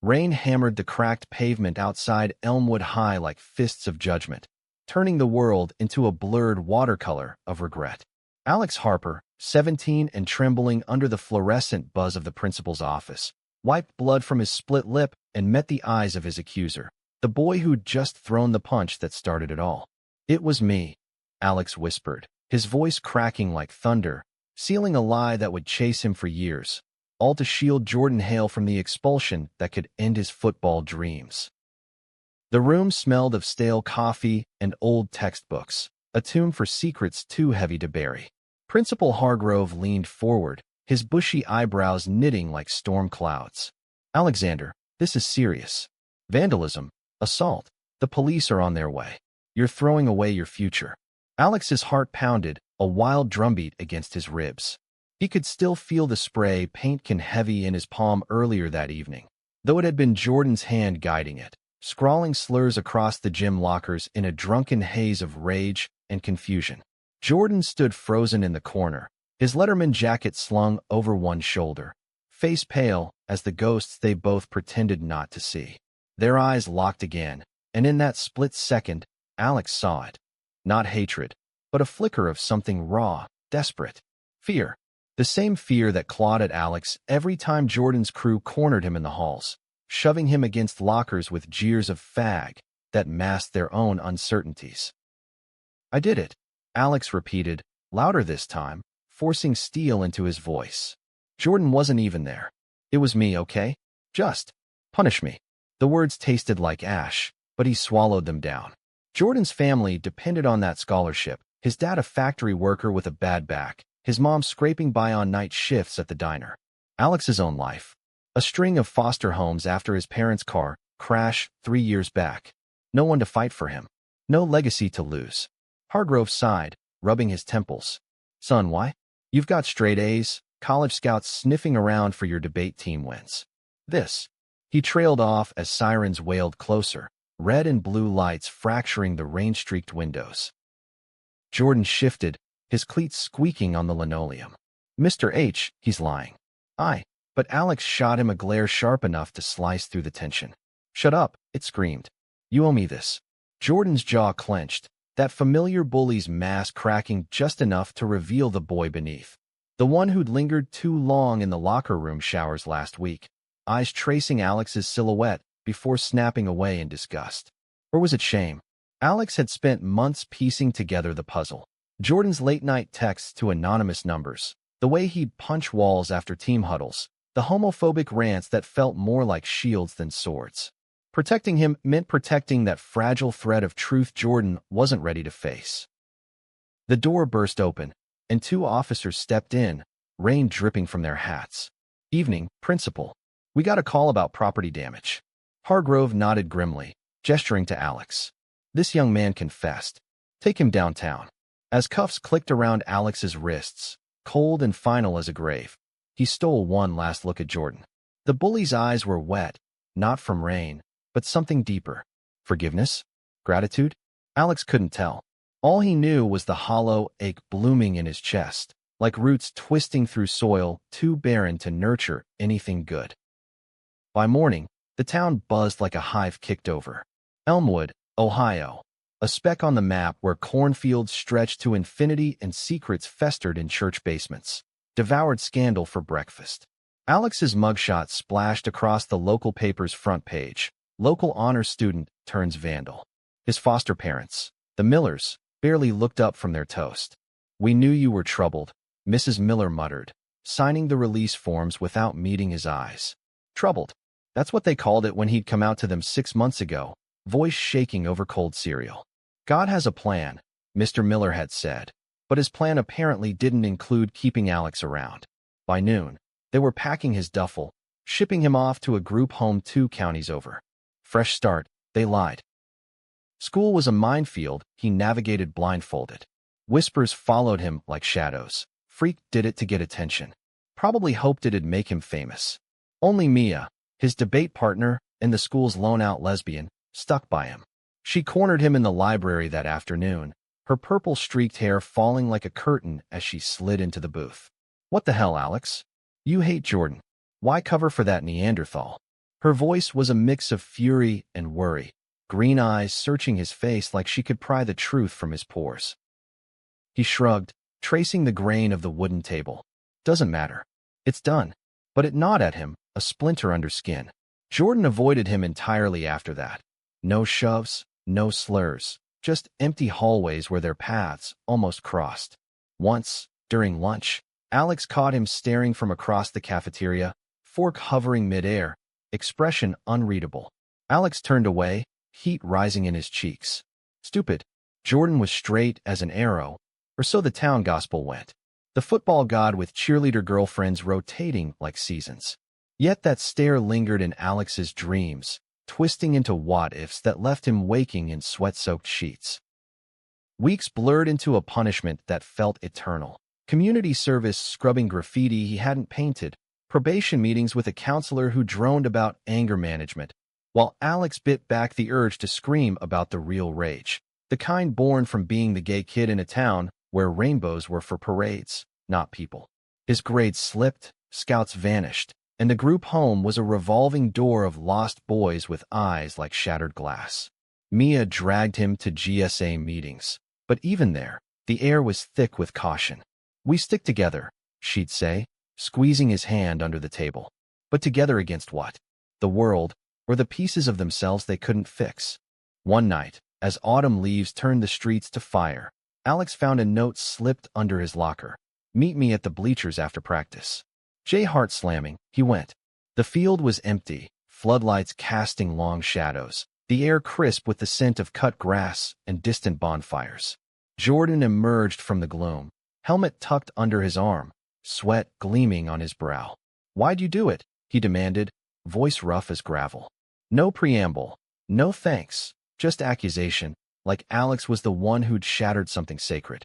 Rain hammered the cracked pavement outside Elmwood High like fists of judgment, turning the world into a blurred watercolor of regret. Alex Harper, 17 and trembling under the fluorescent buzz of the principal's office, wiped blood from his split lip and met the eyes of his accuser, the boy who'd just thrown the punch that started it all. "It was me," Alex whispered, his voice cracking like thunder, sealing a lie that would chase him for years, all to shield Jordan Hale from the expulsion that could end his football dreams. The room smelled of stale coffee and old textbooks, a tomb for secrets too heavy to bury. Principal Hargrove leaned forward, his bushy eyebrows knitting like storm clouds. "Alexander, this is serious. Vandalism, assault. The police are on their way. You're throwing away your future." Alex's heart pounded, a wild drumbeat against his ribs. He could still feel the spray paint can heavy in his palm earlier that evening, though it had been Jordan's hand guiding it, scrawling slurs across the gym lockers in a drunken haze of rage and confusion. Jordan stood frozen in the corner, his Letterman jacket slung over one shoulder, face pale as the ghosts they both pretended not to see. Their eyes locked again, and in that split second, Alex saw it. Not hatred, but a flicker of something raw, desperate. Fear. The same fear that clawed at Alex every time Jordan's crew cornered him in the halls, shoving him against lockers with jeers of fag that masked their own uncertainties. "I did it," Alex repeated, louder this time, forcing steel into his voice. "Jordan wasn't even there. It was me, okay? Just punish me." The words tasted like ash, but he swallowed them down. Jordan's family depended on that scholarship, his dad a factory worker with a bad back, his mom scraping by on night shifts at the diner. Alex's own life. A string of foster homes after his parents' car crash 3 years back. No one to fight for him. No legacy to lose. Hargrove sighed, rubbing his temples. "Son, why? You've got straight A's, college scouts sniffing around for your debate team wins. This." He trailed off as sirens wailed closer, red and blue lights fracturing the rain-streaked windows. Jordan shifted, his cleats squeaking on the linoleum. "Mr. H, he's lying." But Alex shot him a glare sharp enough to slice through the tension. "Shut up," it screamed. "You owe me this." Jordan's jaw clenched, that familiar bully's mask cracking just enough to reveal the boy beneath. The one who'd lingered too long in the locker room showers last week, eyes tracing Alex's silhouette before snapping away in disgust. Or was it shame? Alex had spent months piecing together the puzzle. Jordan's late-night texts to anonymous numbers, the way he'd punch walls after team huddles, the homophobic rants that felt more like shields than swords. Protecting him meant protecting that fragile thread of truth Jordan wasn't ready to face. The door burst open, and 2 officers stepped in, rain dripping from their hats. "Evening, Principal. We got a call about property damage." Hargrove nodded grimly, gesturing to Alex. "This young man confessed. Take him downtown." As cuffs clicked around Alex's wrists, cold and final as a grave, he stole one last look at Jordan. The bully's eyes were wet, not from rain, but something deeper. Forgiveness? Gratitude? Alex couldn't tell. All he knew was the hollow ache blooming in his chest, like roots twisting through soil too barren to nurture anything good. By morning, the town buzzed like a hive kicked over. Elmwood, Ohio, a speck on the map where cornfields stretched to infinity and secrets festered in church basements, devoured scandal for breakfast. Alex's mugshot splashed across the local paper's front page. Local honor student turns vandal. His foster parents, the Millers, barely looked up from their toast. "We knew you were troubled," Mrs. Miller muttered, signing the release forms without meeting his eyes. Troubled. That's what they called it when he'd come out to them 6 months ago, voice shaking over cold cereal. "God has a plan," Mr. Miller had said, but his plan apparently didn't include keeping Alex around. By noon, they were packing his duffel, shipping him off to a group home 2 counties over. Fresh start, they lied. School was a minefield he navigated blindfolded. Whispers followed him like shadows. Freak did it to get attention. Probably hoped it'd make him famous. Only Mia, his debate partner and the school's lone-out lesbian, stuck by him. She cornered him in the library that afternoon, her purple-streaked hair falling like a curtain as she slid into the booth. "What the hell, Alex? You hate Jordan. Why cover for that Neanderthal?" Her voice was a mix of fury and worry, green eyes searching his face like she could pry the truth from his pores. He shrugged, tracing the grain of the wooden table. Doesn't matter. It's done. But it gnawed at him, a splinter under skin. Jordan avoided him entirely after that. No shoves, no slurs, just empty hallways where their paths almost crossed. Once, during lunch, Alex caught him staring from across the cafeteria, fork hovering midair, expression unreadable. Alex turned away, heat rising in his cheeks. Stupid. Jordan was straight as an arrow, or so the town gospel went. The football god with cheerleader girlfriends rotating like seasons. Yet that stare lingered in Alex's dreams, twisting into what-ifs that left him waking in sweat-soaked sheets. Weeks blurred into a punishment that felt eternal. Community service scrubbing graffiti he hadn't painted, probation meetings with a counselor who droned about anger management, while Alex bit back the urge to scream about the real rage, the kind born from being the gay kid in a town where rainbows were for parades, not people. His grades slipped, scouts vanished, and the group home was a revolving door of lost boys with eyes like shattered glass. Mia dragged him to GSA meetings, but even there, the air was thick with caution. "We stick together," she'd say, squeezing his hand under the table. But together against what? The world, or the pieces of themselves they couldn't fix. One night, as autumn leaves turned the streets to fire, Alex found a note slipped under his locker. "Meet me at the bleachers after practice." Jay heart slamming, he went. The field was empty, floodlights casting long shadows, the air crisp with the scent of cut grass and distant bonfires. Jordan emerged from the gloom, helmet tucked under his arm, sweat gleaming on his brow. "Why'd you do it?" he demanded, voice rough as gravel. No preamble, no thanks, just accusation, like Alex was the one who'd shattered something sacred.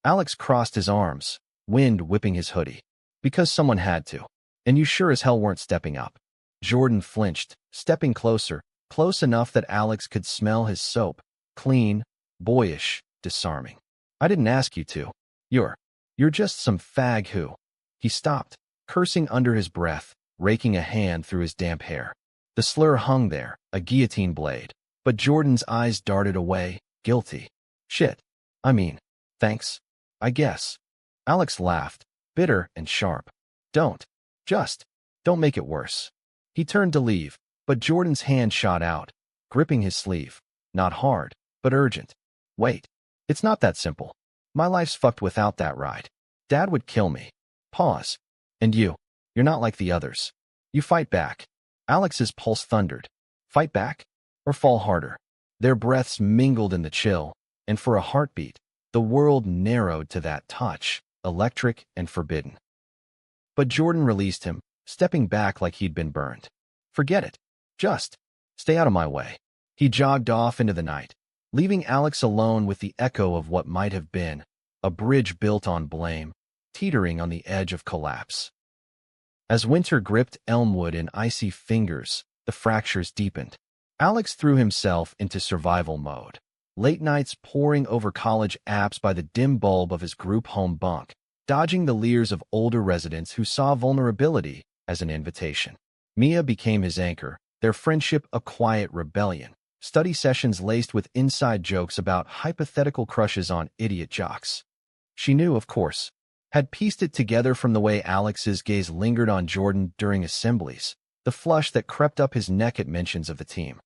Alex crossed his arms, wind whipping his hoodie. "Because someone had to. And you sure as hell weren't stepping up." Jordan flinched, stepping closer, close enough that Alex could smell his soap, clean, boyish, disarming. "I didn't ask you to. You're just some fag who..." He stopped, cursing under his breath, raking a hand through his damp hair. The slur hung there, a guillotine blade, but Jordan's eyes darted away, guilty. "Shit. I mean, thanks. I guess." Alex laughed, bitter and sharp. Don't make it worse." He turned to leave, but Jordan's hand shot out, gripping his sleeve. Not hard, but urgent. "Wait. It's not that simple. My life's fucked without that ride. Dad would kill me." Pause. "And you're not like the others. You fight back." Alex's pulse thundered. Fight back? Or fall harder? Their breaths mingled in the chill, and for a heartbeat, the world narrowed to that touch, electric and forbidden. But Jordan released him, stepping back like he'd been burned. "Forget it. Just stay out of my way." He jogged off into the night, leaving Alex alone with the echo of what might have been, a bridge built on blame, teetering on the edge of collapse. As winter gripped Elmwood in icy fingers, the fractures deepened. Alex threw himself into survival mode. Late nights poring over college apps by the dim bulb of his group home bunk, dodging the leers of older residents who saw vulnerability as an invitation. Mia became his anchor, their friendship a quiet rebellion, study sessions laced with inside jokes about hypothetical crushes on idiot jocks. She knew, of course, had pieced it together from the way Alex's gaze lingered on Jordan during assemblies, the flush that crept up his neck at mentions of the team.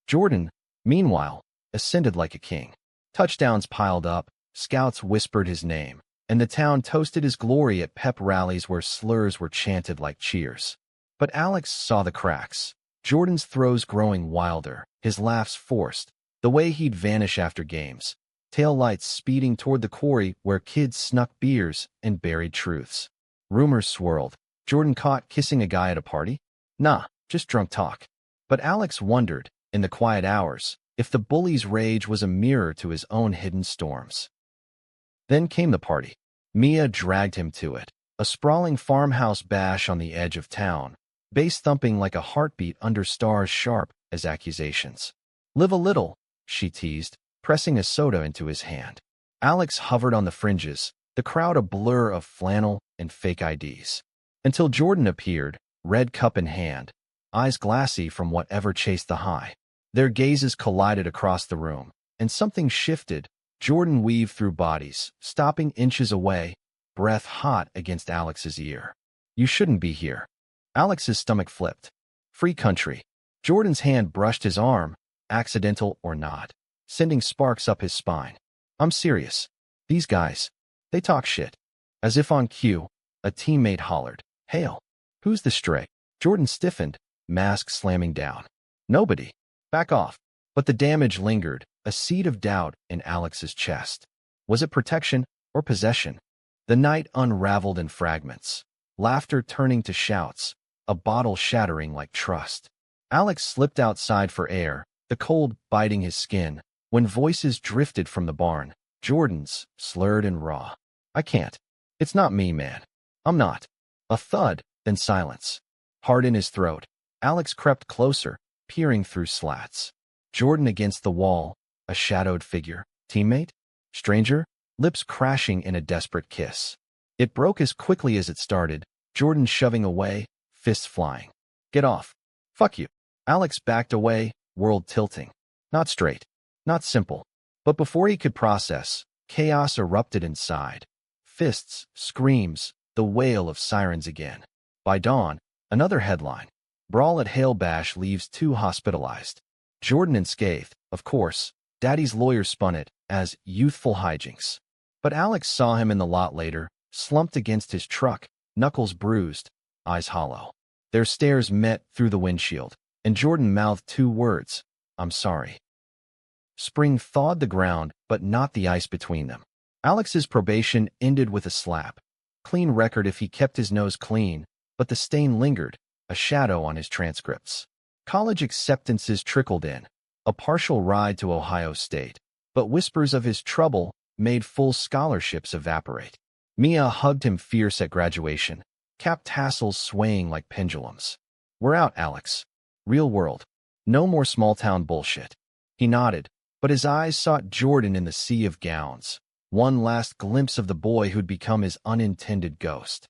Jordan, meanwhile, ascended like a king. Touchdowns piled up, scouts whispered his name, and the town toasted his glory at pep rallies where slurs were chanted like cheers. But Alex saw the cracks. Jordan's throws growing wilder, his laughs forced, the way he'd vanish after games, tail lights speeding toward the quarry where kids snuck beers and buried truths. Rumors swirled. Jordan caught kissing a guy at a party? Nah, just drunk talk. But Alex wondered, in the quiet hours, if the bully's rage was a mirror to his own hidden storms. Then came the party. Mia dragged him to it, a sprawling farmhouse bash on the edge of town, bass thumping like a heartbeat under stars sharp as accusations. "Live a little," she teased, pressing a soda into his hand. Alex hovered on the fringes, the crowd a blur of flannel and fake IDs. Until Jordan appeared, red cup in hand, eyes glassy from whatever chased the high. Their gazes collided across the room, and something shifted. Jordan weaved through bodies, stopping inches away, breath hot against Alex's ear. "You shouldn't be here." Alex's stomach flipped. "Free country." Jordan's hand brushed his arm, accidental or not, sending sparks up his spine. "I'm serious. These guys, they talk shit." As if on cue, a teammate hollered, "Hail." "Who's the stray?" Jordan stiffened, mask slamming down. "Nobody. Back off." But the damage lingered, a seed of doubt in Alex's chest. Was it protection or possession? The night unraveled in fragments, laughter turning to shouts, a bottle shattering like trust. Alex slipped outside for air, the cold biting his skin, when voices drifted from the barn, Jordan's, slurred and raw. "I can't. It's not me, man. I'm not." A thud, then silence. Hard in his throat, Alex crept closer, peering through slats. Jordan against the wall, a shadowed figure. Teammate? Stranger? Lips crashing in a desperate kiss. It broke as quickly as it started, Jordan shoving away, fists flying. "Get off." "Fuck you." Alex backed away, world tilting. Not straight. Not simple. But before he could process, chaos erupted inside. Fists, screams, the wail of sirens again. By dawn, another headline. Brawl at Hale Bash leaves 2 hospitalized. Jordan unscathed, of course. Daddy's lawyer spun it as youthful hijinks. But Alex saw him in the lot later, slumped against his truck, knuckles bruised, eyes hollow. Their stares met through the windshield, and Jordan mouthed 2 words, "I'm sorry." Spring thawed the ground, but not the ice between them. Alex's probation ended with a slap. Clean record if he kept his nose clean, but the stain lingered, a shadow on his transcripts. College acceptances trickled in, a partial ride to Ohio State, but whispers of his trouble made full scholarships evaporate. Mia hugged him fierce at graduation, cap tassels swaying like pendulums. "We're out, Alex. Real world. No more small-town bullshit." He nodded, but his eyes sought Jordan in the sea of gowns, one last glimpse of the boy who'd become his unintended ghost.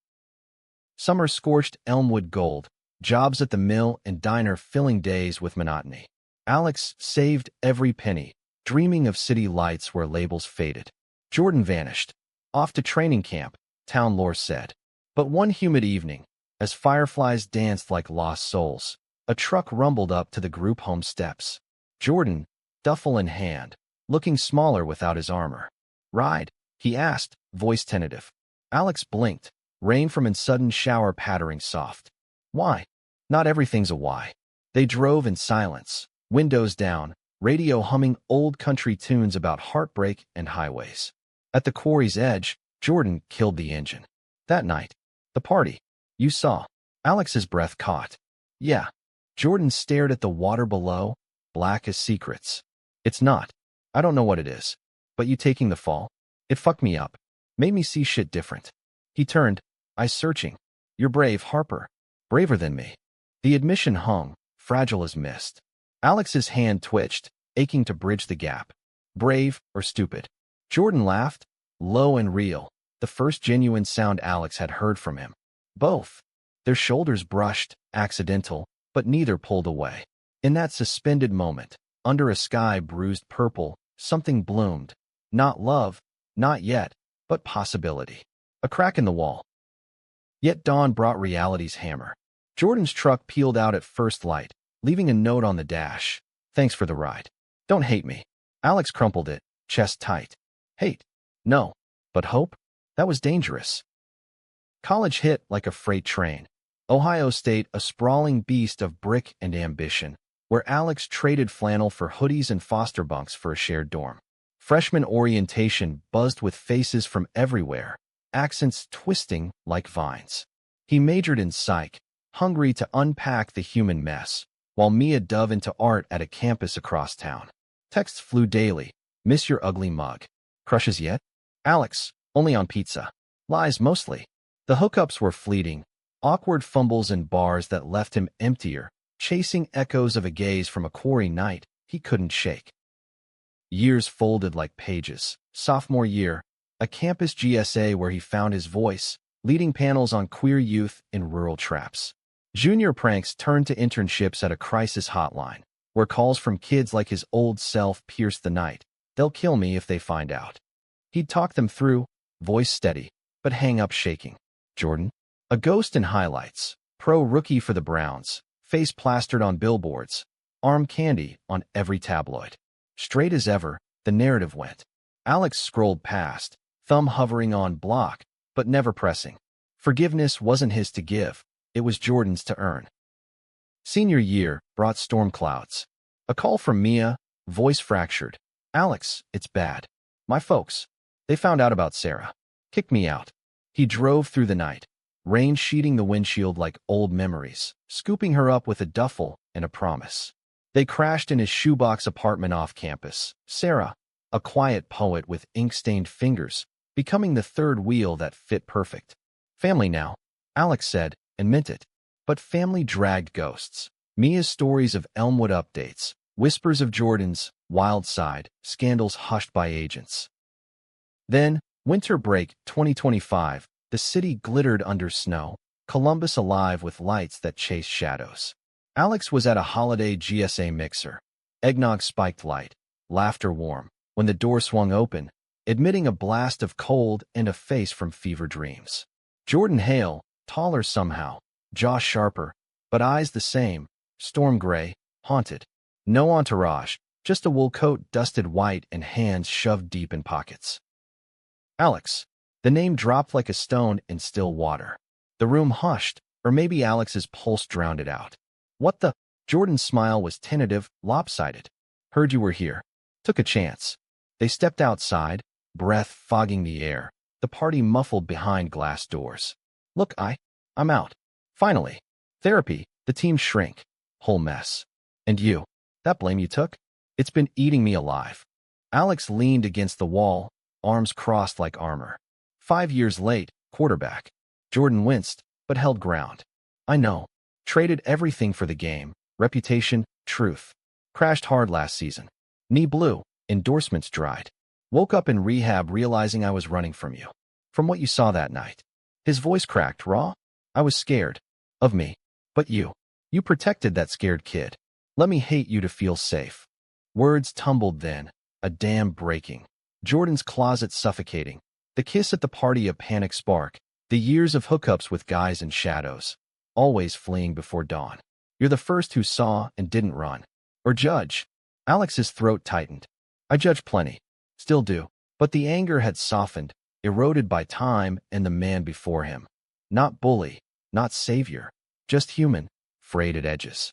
Summer scorched Elmwood gold, jobs at the mill and diner filling days with monotony. Alex saved every penny, dreaming of city lights where labels faded. Jordan vanished. Off to training camp, town lore said. But one humid evening, as fireflies danced like lost souls, a truck rumbled up to the group home steps. Jordan, duffel in hand, looking smaller without his armor. "Ride?" he asked, voice tentative. Alex blinked, rain from a sudden shower pattering soft. "Why?" Not everything's a why. They drove in silence, windows down, radio humming old country tunes about heartbreak and highways. At the quarry's edge, Jordan killed the engine. That night, the party. "You saw." Alex's breath caught. "Yeah." Jordan stared at the water below, black as secrets. "It's not. I don't know what it is. But you taking the fall? It fucked me up. Made me see shit different." He turned, eyes searching. "You're brave, Harper. Braver than me." The admission hung, fragile as mist. Alex's hand twitched, aching to bridge the gap. Brave or stupid? Jordan laughed, low and real, the first genuine sound Alex had heard from him. Both. Their shoulders brushed, accidental, but neither pulled away. In that suspended moment, under a sky bruised purple, something bloomed. Not love, not yet, but possibility. A crack in the wall. Yet dawn brought reality's hammer. Jordan's truck peeled out at first light, leaving a note on the dash. "Thanks for the ride. Don't hate me." Alex crumpled it, chest tight. Hate? No. But hope? That was dangerous. College hit like a freight train. Ohio State, a sprawling beast of brick and ambition, where Alex traded flannel for hoodies and foster bunks for a shared dorm. Freshman orientation buzzed with faces from everywhere, accents twisting like vines. He majored in psych, hungry to unpack the human mess, while Mia dove into art at a campus across town. Texts flew daily. "Miss your ugly mug." "Crushes yet?" "Alex, only on pizza." Lies mostly. The hookups were fleeting, awkward fumbles in bars that left him emptier, chasing echoes of a gaze from a quarry night he couldn't shake. Years folded like pages. Sophomore year, a campus GSA where he found his voice, leading panels on queer youth in rural traps. Junior pranks turned to internships at a crisis hotline, where calls from kids like his old self pierced the night. They'll kill me if they find out. He'd talk them through, voice steady, but hang up shaking. Jordan? A ghost in highlights, pro rookie for the Browns, face plastered on billboards, arm candy on every tabloid. Straight as ever, the narrative went. Alex scrolled past, thumb hovering on block, but never pressing. Forgiveness wasn't his to give, it was Jordan's to earn. Senior year brought storm clouds. A call from Mia, voice fractured. Alex, it's bad. My folks, they found out about Sarah. Kicked me out. He drove through the night, rain sheeting the windshield like old memories, scooping her up with a duffel and a promise. They crashed in his shoebox apartment off campus. Sarah, a quiet poet with ink-stained fingers, becoming the third wheel that fit perfect. Family now, Alex said, and meant it. But family dragged ghosts. Mia's stories of Elmwood updates, whispers of Jordan's wild side, scandals hushed by agents. Then, winter break 2025, the city glittered under snow, Columbus alive with lights that chased shadows. Alex was at a holiday GSA mixer. Eggnog spiked light, laughter warm, when the door swung open, admitting a blast of cold and a face from fever dreams. Jordan Hale, taller somehow, jaw sharper, but eyes the same, storm gray, haunted. No entourage, just a wool coat dusted white and hands shoved deep in pockets. Alex. The name dropped like a stone in still water. The room hushed, or maybe Alex's pulse drowned it out. What the? Jordan's smile was tentative, lopsided. Heard you were here. Took a chance. They stepped outside, breath fogging the air, the party muffled behind glass doors. Look, I'm out. Finally. Therapy, the team shrank. Whole mess. And you? That blame you took? It's been eating me alive. Alex leaned against the wall, arms crossed like armor. 5 years late, quarterback. Jordan winced, but held ground. I know. Traded everything for the game, reputation, truth. Crashed hard last season. Knee blew, endorsements dried. Woke up in rehab realizing I was running from you. From what you saw that night. His voice cracked raw. I was scared. Of me. But you. You protected that scared kid. Let me hate you to feel safe. Words tumbled then, a dam breaking. Jordan's closet suffocating. The kiss at the party a panic spark. The years of hookups with guys in shadows. Always fleeing before dawn. You're the first who saw and didn't run. Or judge. Alex's throat tightened. I judge plenty. Still do. But the anger had softened, eroded by time and the man before him. Not bully, not savior. Just human, frayed at edges.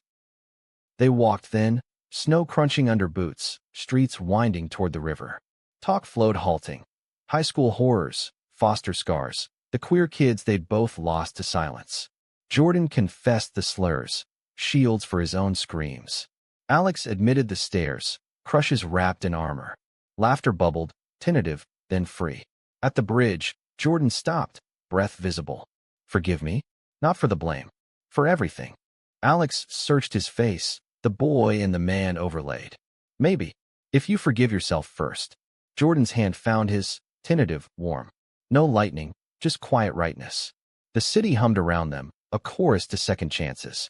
They walked then, snow crunching under boots, streets winding toward the river. Talk flowed halting. High school horrors, foster scars, the queer kids they'd both lost to silence. Jordan confessed the slurs, shields for his own screams. Alex admitted the stares, crushes wrapped in armor. Laughter bubbled, tentative, then free. At the bridge, Jordan stopped, breath visible. Forgive me? Not for the blame. For everything. Alex searched his face, the boy and the man overlaid. Maybe. If you forgive yourself first. Jordan's hand found his, tentative, warm. No lightning, just quiet rightness. The city hummed around them, a chorus to second chances.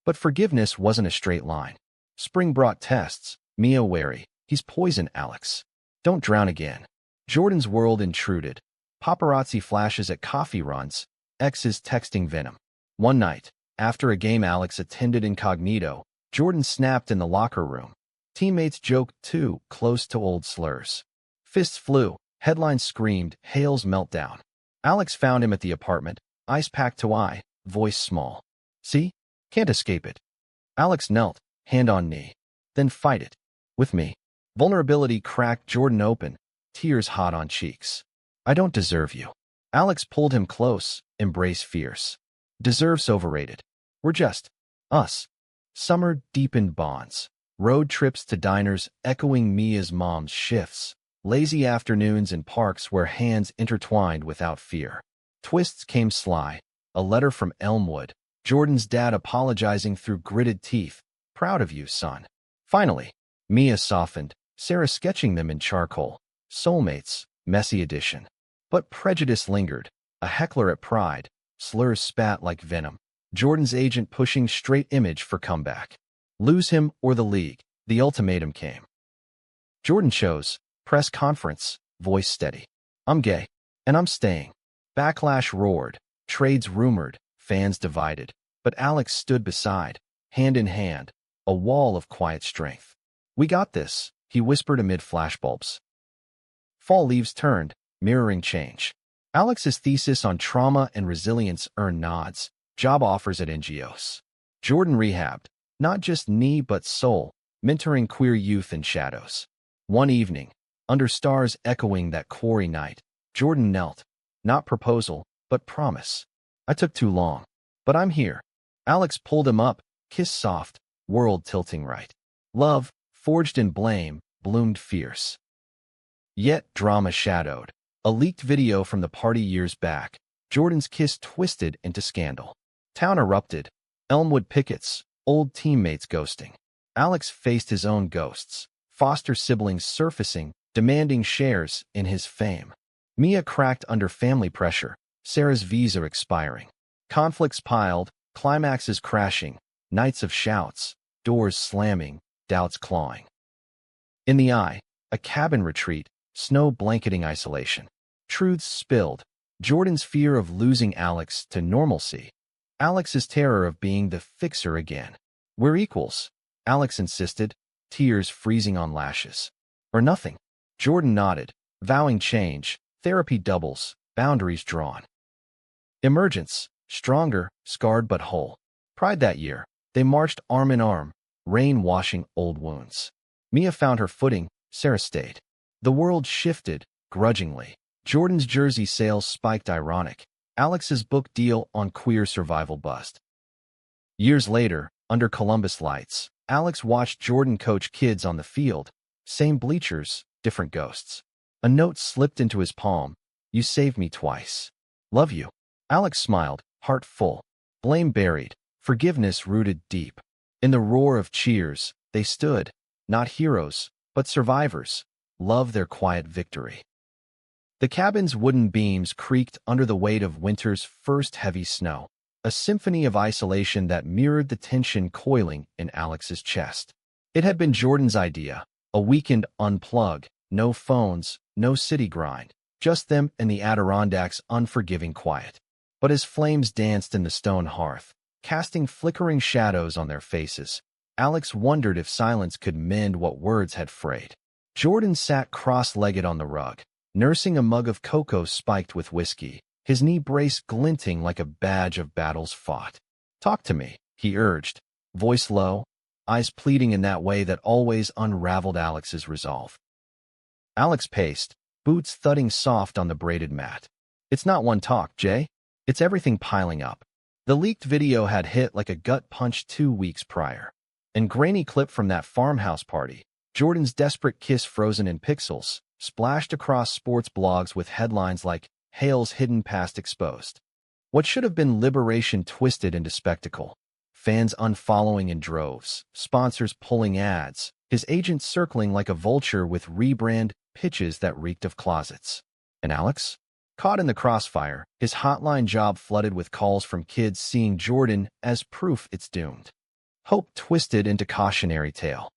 But forgiveness wasn't a straight line. Spring brought tests. Mia wary. He's poison, Alex. Don't drown again. Jordan's world intruded. Paparazzi flashes at coffee runs. Exes texting venom. One night, after a game Alex attended incognito, Jordan snapped in the locker room. Teammates joked too, close to old slurs. Fists flew. Headlines screamed, Hale's meltdown. Alex found him at the apartment, eyes packed to eye, voice small. See? Can't escape it. Alex knelt, hand on knee. Then fight it. With me. Vulnerability cracked Jordan open, tears hot on cheeks. I don't deserve you. Alex pulled him close, embrace fierce. Deserve's overrated. We're just us. Summer deepened bonds. Road trips to diners echoing Mia's mom's shifts. Lazy afternoons in parks where hands intertwined without fear. Twists came sly. A letter from Elmwood. Jordan's dad apologizing through gritted teeth. Proud of you, son. Finally, Mia softened, Sarah sketching them in charcoal. Soulmates, messy addition. But prejudice lingered. A heckler at Pride. Slurs spat like venom. Jordan's agent pushing straight image for comeback. Lose him or the league. The ultimatum came. Jordan chose, press conference, voice steady. I'm gay, and I'm staying. Backlash roared, trades rumored, fans divided. But Alex stood beside, hand in hand, a wall of quiet strength. We got this, he whispered amid flashbulbs. Fall leaves turned, mirroring change. Alex's thesis on trauma and resilience earned nods, job offers at NGOs. Jordan rehabbed, not just knee but soul, mentoring queer youth in shadows. One evening, under stars echoing that quarry night, Jordan knelt. Not proposal, but promise. I took too long, but I'm here. Alex pulled him up, kiss soft, world tilting right. Love, forged in blame, bloomed fierce. Yet drama shadowed. A leaked video from the party years back, Jordan's kiss twisted into scandal. Town erupted. Elmwood pickets, old teammates ghosting. Alex faced his own ghosts, foster siblings surfacing, demanding shares in his fame. Mia cracked under family pressure, Sarah's visa expiring. Conflicts piled, climaxes crashing, nights of shouts, doors slamming, doubts clawing. In the eye, a cabin retreat, snow blanketing isolation. Truths spilled. Jordan's fear of losing Alex to normalcy. Alex's terror of being the fixer again. We're equals, Alex insisted, tears freezing on lashes. Or nothing. Jordan nodded, vowing change, therapy doubles, boundaries drawn. Emergence, stronger, scarred but whole. Pride that year, they marched arm in arm, rain washing old wounds. Mia found her footing, Sarah stayed. The world shifted, grudgingly. Jordan's jersey sales spiked ironic. Alex's book deal on queer survival bust. Years later, under Columbus lights, Alex watched Jordan coach kids on the field. Same bleachers, different ghosts. A note slipped into his palm. You saved me twice. Love you. Alex smiled, heart full. Blame buried, forgiveness rooted deep. In the roar of cheers, they stood, not heroes, but survivors. Love their quiet victory. The cabin's wooden beams creaked under the weight of winter's first heavy snow, a symphony of isolation that mirrored the tension coiling in Alex's chest. It had been Jordan's idea, a weekend unplug, no phones, no city grind, just them and the Adirondacks' unforgiving quiet. But as flames danced in the stone hearth, casting flickering shadows on their faces, Alex wondered if silence could mend what words had frayed. Jordan sat cross-legged on the rug, nursing a mug of cocoa spiked with whiskey, his knee brace glinting like a badge of battles fought. Talk to me, he urged, voice low, eyes pleading in that way that always unraveled Alex's resolve. Alex paced, boots thudding soft on the braided mat. It's not one talk, Jay. It's everything piling up. The leaked video had hit like a gut punch 2 weeks prior. And grainy clip from that farmhouse party, Jordan's desperate kiss frozen in pixels, splashed across sports blogs with headlines like, Hale's hidden past exposed. What should have been liberation twisted into spectacle. Fans unfollowing in droves, sponsors pulling ads, his agent circling like a vulture with rebrand pitches that reeked of closets. And Alex? Caught in the crossfire, his hotline job flooded with calls from kids seeing Jordan as proof it's doomed. Hope twisted into cautionary tale.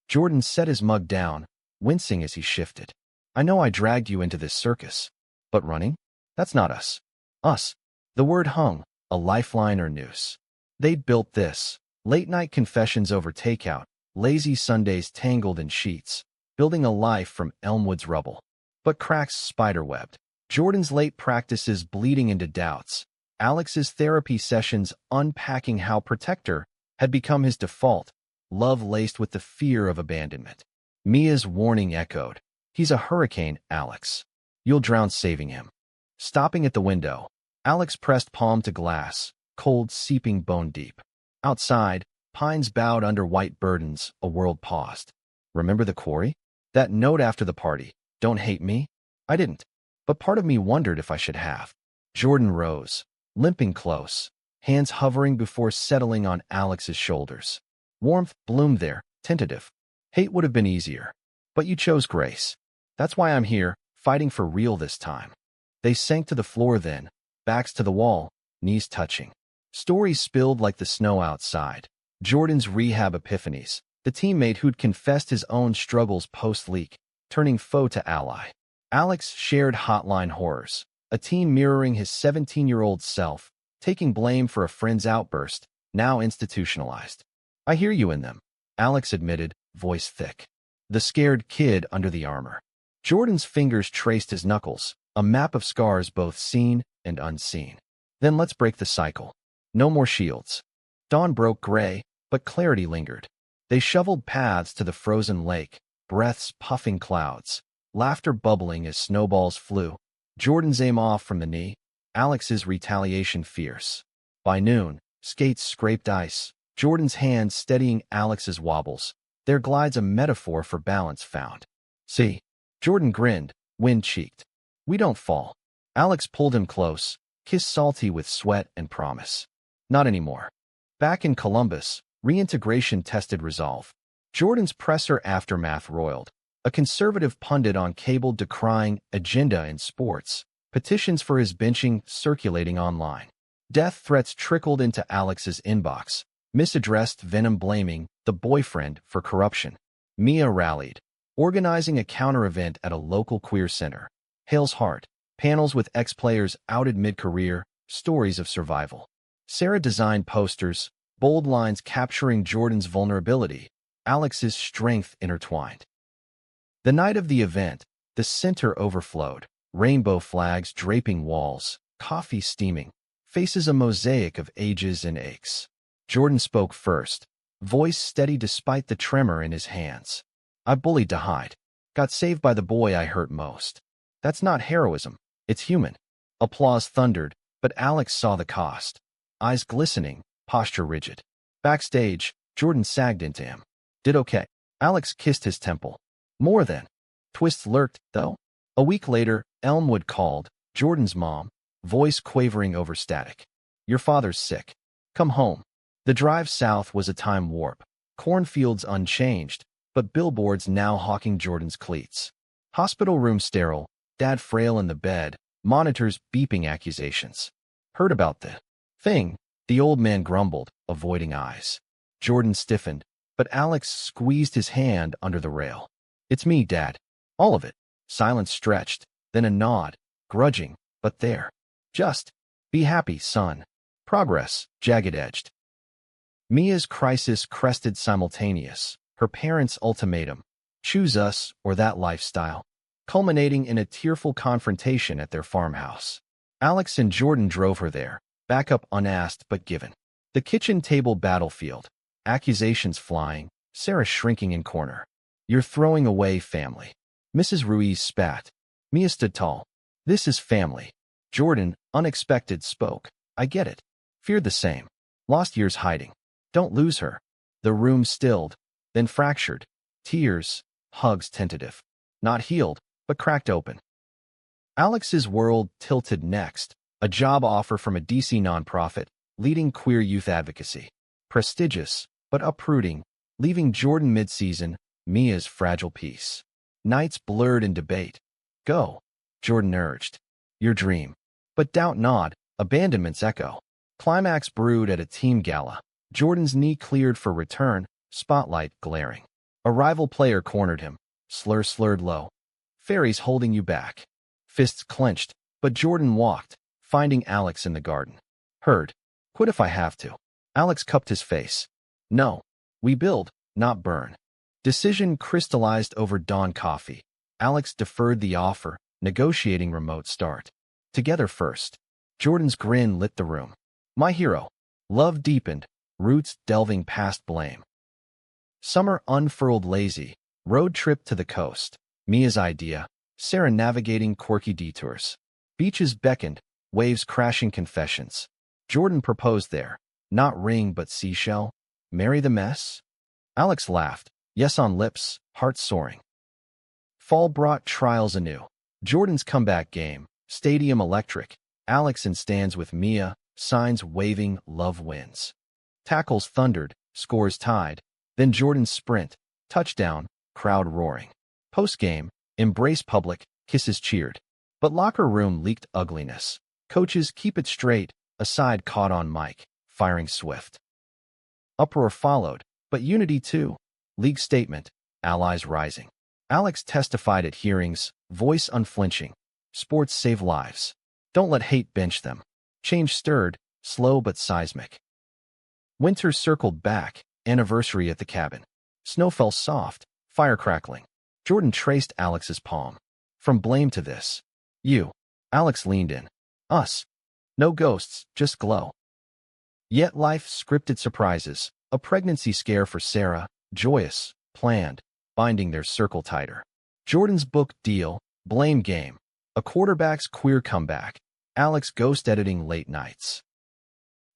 Jordan set his mug down, wincing as he shifted. I know I dragged you into this circus, but running? That's not us. Us. The word hung, a lifeline or noose. They'd built this. Late-night confessions over takeout, lazy Sundays tangled in sheets, building a life from Elmwood's rubble. But cracks spiderwebbed. Jordan's late practices bleeding into doubts. Alex's therapy sessions unpacking how protector had become his default, love laced with the fear of abandonment. Mia's warning echoed. He's a hurricane, Alex. You'll drown saving him. Stopping at the window, Alex pressed palm to glass, cold seeping bone deep. Outside, pines bowed under white burdens, a world paused. Remember the quarry? That note after the party, don't hate me? I didn't. But part of me wondered if I should have. Jordan rose, limping close, hands hovering before settling on Alex's shoulders. Warmth bloomed there, tentative. Hate would have been easier. But you chose grace. That's why I'm here, fighting for real this time. They sank to the floor then, backs to the wall, knees touching. Stories spilled like the snow outside. Jordan's rehab epiphanies. The teammate who'd confessed his own struggles post-leak, turning foe to ally. Alex shared hotline horrors. A teen mirroring his 17-year-old self, taking blame for a friend's outburst, now institutionalized. I hear you in them, Alex admitted, voice thick. The scared kid under the armor. Jordan's fingers traced his knuckles, a map of scars both seen and unseen. Then let's break the cycle. No more shields. Dawn broke gray, but clarity lingered. They shoveled paths to the frozen lake, breaths puffing clouds, laughter bubbling as snowballs flew. Jordan's aim off from the knee, Alex's retaliation fierce. By noon, skates scraped ice, Jordan's hands steadying Alex's wobbles, their glides a metaphor for balance found. See? Jordan grinned, wind-cheeked. We don't fall. Alex pulled him close, kiss salty with sweat and promise. Not anymore. Back in Columbus, reintegration tested resolve. Jordan's presser aftermath roiled. A conservative pundit on cable decrying agenda in sports, petitions for his benching circulating online. Death threats trickled into Alex's inbox, misaddressed venom blaming the boyfriend for corruption. Mia rallied, organizing a counter-event at a local queer center. Hale's Heart, panels with ex-players outed mid-career, stories of survival. Sarah designed posters, bold lines capturing Jordan's vulnerability, Alex's strength intertwined. The night of the event, the center overflowed, rainbow flags draping walls, coffee steaming, faces a mosaic of ages and aches. Jordan spoke first, voice steady despite the tremor in his hands. I bullied to hide. Got saved by the boy I hurt most. That's not heroism, it's human. Applause thundered, but Alex saw the cost. Eyes glistening, posture rigid. Backstage, Jordan sagged into him. Did okay. Alex kissed his temple. More than. Twists lurked, though. A week later, Elmwood called, Jordan's mom, voice quavering over static. Your father's sick. Come home. The drive south was a time warp. Cornfields unchanged, but billboards now hawking Jordan's cleats. Hospital room sterile, dad frail in the bed, monitors beeping accusations. Heard about the thing, the old man grumbled, avoiding eyes. Jordan stiffened, but Alex squeezed his hand under the rail. It's me, Dad. All of it. Silence stretched, then a nod, grudging, but there. Just be happy, son. Progress, jagged-edged. Mia's crisis crested simultaneous, her parents' ultimatum. Choose us or that lifestyle, culminating in a tearful confrontation at their farmhouse. Alex and Jordan drove her there, back up unasked but given. The kitchen table battlefield, accusations flying, Sarah shrinking in corner. You're throwing away family. Mrs. Ruiz spat. Mia stood tall. This is family. Jordan, unexpected, spoke. I get it. Feared the same. Lost years hiding. Don't lose her. The room stilled, then fractured. Tears, hugs tentative. Not healed, but cracked open. Alex's world tilted next. A job offer from a DC nonprofit, leading queer youth advocacy. Prestigious, but uprooting, leaving Jordan mid-season, Mia's fragile peace. Nights blurred in debate. Go, Jordan urged. Your dream. But doubt nod, abandonment's echo. Climax brewed at a team gala. Jordan's knee cleared for return, spotlight glaring. A rival player cornered him, slurred low. Fairies holding you back. Fists clenched, but Jordan walked, finding Alex in the garden. Heard. Quit if I have to. Alex cupped his face. No. We build, not burn. Decision crystallized over dawn coffee. Alex deferred the offer, negotiating remote start. Together first. Jordan's grin lit the room. My hero. Love deepened, roots delving past blame. Summer unfurled lazy, road trip to the coast. Mia's idea. Sarah navigating quirky detours. Beaches beckoned, waves crashing confessions. Jordan proposed there. Not ring but seashell. Marry the mess? Alex laughed. Yes on lips, heart soaring. Fall brought trials anew. Jordan's comeback game. Stadium electric. Alex in stands with Mia, signs waving, love wins. Tackles thundered, scores tied. Then Jordan's sprint. Touchdown, crowd roaring. Postgame, embrace public, kisses cheered. But locker room leaked ugliness. Coaches keep it straight, aside caught on mic. firing swift. Uproar followed, but unity too. League statement, allies rising. Alex testified at hearings, voice unflinching. Sports save lives. Don't let hate bench them. Change stirred, slow but seismic. Winter circled back, anniversary at the cabin. Snow fell soft, fire crackling. Jordan traced Alex's palm. From blame to this. You. Alex leaned in. Us. No ghosts, just glow. Yet life scripted surprises. A pregnancy scare for Sarah, joyous, planned, binding their circle tighter. Jordan's book deal, blame game. A quarterback's queer comeback. Alex ghost editing late nights.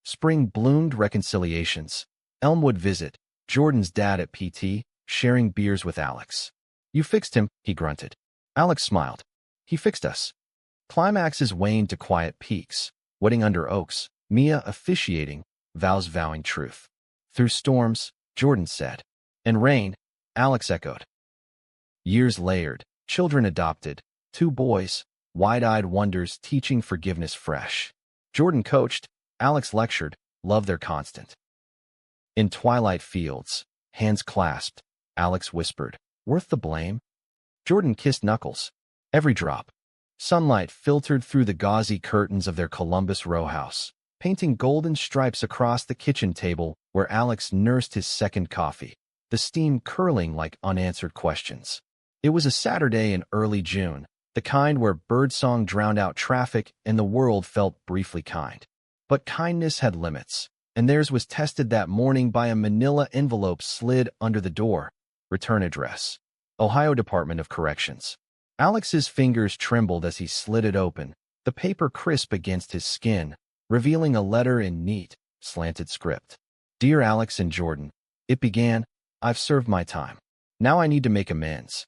Spring bloomed reconciliations. Elmwood visit. Jordan's dad at PT, sharing beers with Alex. You fixed him, he grunted. Alex smiled. He fixed us. Climaxes waned to quiet peaks. Wedding under oaks. Mia officiating, vows vowing truth. Through storms, Jordan said. And rain, Alex echoed. Years layered, children adopted, 2 boys, wide-eyed wonders teaching forgiveness fresh. Jordan coached, Alex lectured, love their constant. In twilight fields, hands clasped, Alex whispered, worth the blame? Jordan kissed knuckles. Every drop. Sunlight filtered through the gauzy curtains of their Columbus row house, painting golden stripes across the kitchen table where Alex nursed his second coffee, the steam curling like unanswered questions. It was a Saturday in early June, the kind where birdsong drowned out traffic and the world felt briefly kind. But kindness had limits, and theirs was tested that morning by a manila envelope slid under the door. Return address. Ohio Department of Corrections. Alex's fingers trembled as he slid it open, the paper crisp against his skin, revealing a letter in neat, slanted script. Dear Alex and Jordan, it began, I've served my time. Now I need to make amends.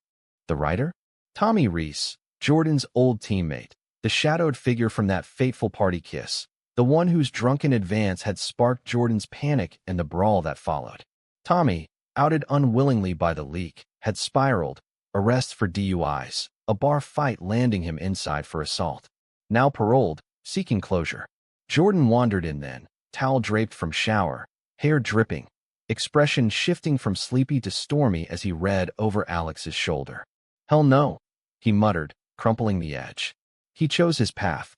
The writer? Tommy Reese, Jordan's old teammate, the shadowed figure from that fateful party kiss, the one whose drunken advance had sparked Jordan's panic and the brawl that followed. Tommy, outed unwillingly by the leak, had spiraled, arrests for DUIs, a bar fight landing him inside for assault. Now paroled, seeking closure. Jordan wandered in then, towel draped from shower, hair dripping, expression shifting from sleepy to stormy as he read over Alex's shoulder. Hell no, he muttered, crumpling the edge. He chose his path.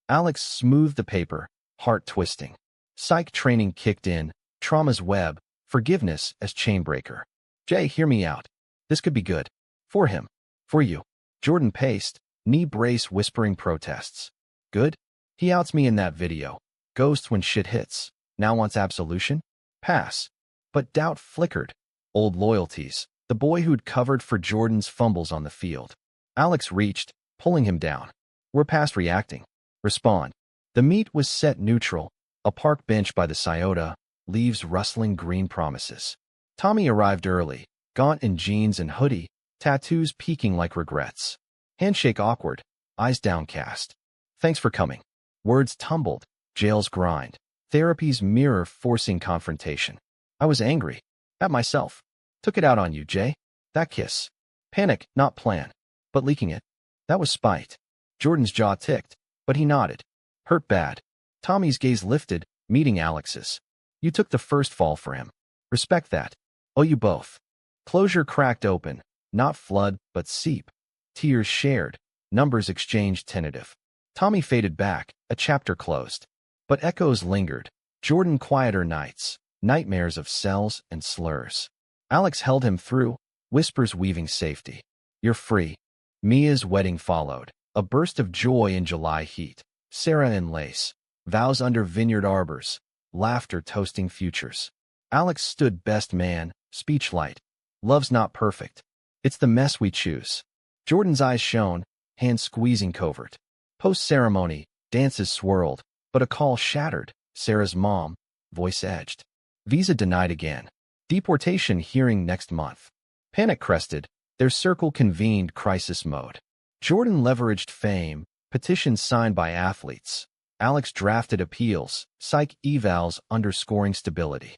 Alex smoothed the paper, heart twisting. Psych training kicked in, trauma's web, forgiveness as chainbreaker. Jay, hear me out. This could be good. For him. For you. Jordan paced, knee brace whispering protests. Good? He outs me in that video. Ghosts when shit hits. Now wants absolution? Pass. But doubt flickered. Old loyalties. The boy who'd covered for Jordan's fumbles on the field. Alex reached, pulling him down. We're past reacting. Respond. The meet was set neutral, a park bench by the Scioto, leaves rustling green promises. Tommy arrived early, gaunt in jeans and hoodie, tattoos peeking like regrets. Handshake awkward, eyes downcast. Thanks for coming. Words tumbled, jail's grind, therapy's mirror forcing confrontation. I was angry. At myself. Took it out on you, Jay. That kiss. Panic, not plan. But leaking it. That was spite. Jordan's jaw ticked, but he nodded. Hurt bad. Tommy's gaze lifted, meeting Alex's. You took the first fall for him. Respect that. Oh, you both. Closure cracked open, not flood, but seep. Tears shared, numbers exchanged tentative. Tommy faded back, a chapter closed. But echoes lingered. Jordan quieter nights, nightmares of cells and slurs. Alex held him through, whispers weaving safety. You're free. Mia's wedding followed, a burst of joy in July heat. Sarah in lace, vows under vineyard arbors, laughter toasting futures. Alex stood best man, speech light. Love's not perfect. It's the mess we choose. Jordan's eyes shone, hands squeezing covert. Post-ceremony, dances swirled, but a call shattered. Sarah's mom, voice edged. Visa denied again. Deportation hearing next month. Panic crested, their circle convened crisis mode. Jordan leveraged fame, petitions signed by athletes. Alex drafted appeals, psych evals underscoring stability.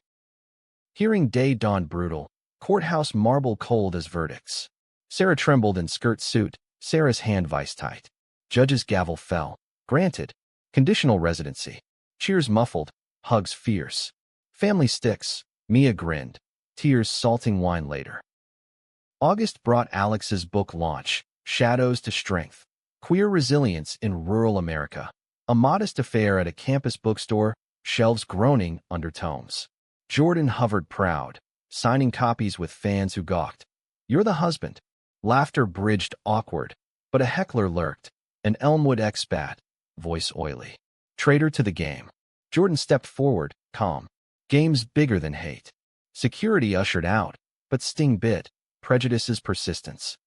Hearing day dawned brutal, courthouse marble cold as verdicts. Sarah trembled in skirt suit, Sarah's hand vice tight. Judge's gavel fell. Granted. Conditional residency. Cheers muffled, hugs fierce. Family sticks, Mia grinned, tears salting wine later. August brought Alex's book launch, Shadows to Strength, Queer Resilience in Rural America. A modest affair at a campus bookstore, shelves groaning under tomes. Jordan hovered proud, signing copies with fans who gawked. "You're the husband." Laughter bridged awkward, but a heckler lurked, an Elmwood expat, voice oily. Traitor to the game. Jordan stepped forward, calm. Game's bigger than hate. Security ushered out, but sting bit, prejudice's persistence.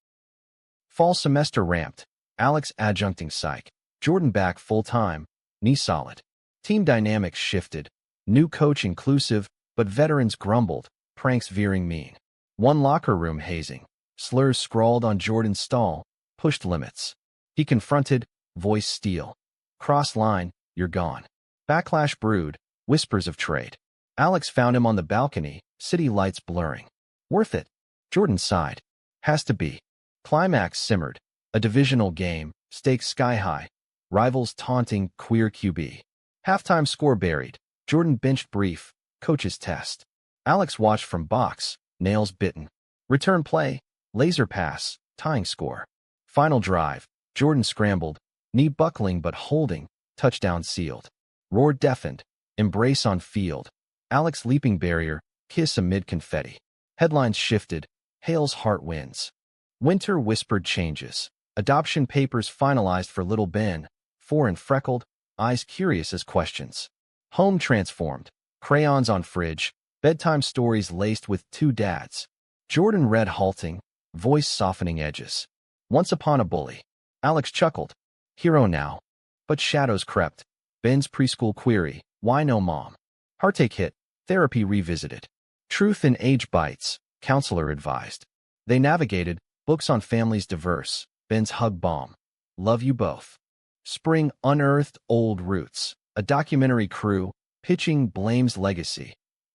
Fall semester ramped, Alex adjuncting psych, Jordan back full-time, knee solid. Team dynamics shifted, new coach inclusive, but veterans grumbled, pranks veering mean. One locker room hazing, slurs scrawled on Jordan's stall, pushed limits. He confronted, voice steel. Cross line, you're gone. Backlash brewed, whispers of trade. Alex found him on the balcony, city lights blurring. Worth it. Jordan sighed. Has to be. Climax simmered. A divisional game, stakes sky high. Rivals taunting queer QB. Halftime score buried. Jordan benched brief. Coach's test. Alex watched from box, nails bitten. Return play. Laser pass. Tying score. Final drive. Jordan scrambled. Knee buckling but holding. Touchdown sealed. Roar deafened. Embrace on field. Alex leaping barrier. Kiss amid confetti. Headlines shifted. Hale's heart wins. Winter whispered changes. Adoption papers finalized for little Ben. 4 and freckled. Eyes curious as questions. Home transformed. Crayons on fridge. Bedtime stories laced with 2 dads. Jordan read halting. Voice softening edges. Once upon a bully. Alex chuckled. Hero now. But shadows crept. Ben's preschool query. Why no mom? Heartache hit. Therapy revisited. Truth in age bites. Counselor advised. They navigated. Books on families diverse. Ben's hug bomb. Love you both. Spring unearthed old roots. A documentary crew. Pitching blames legacy.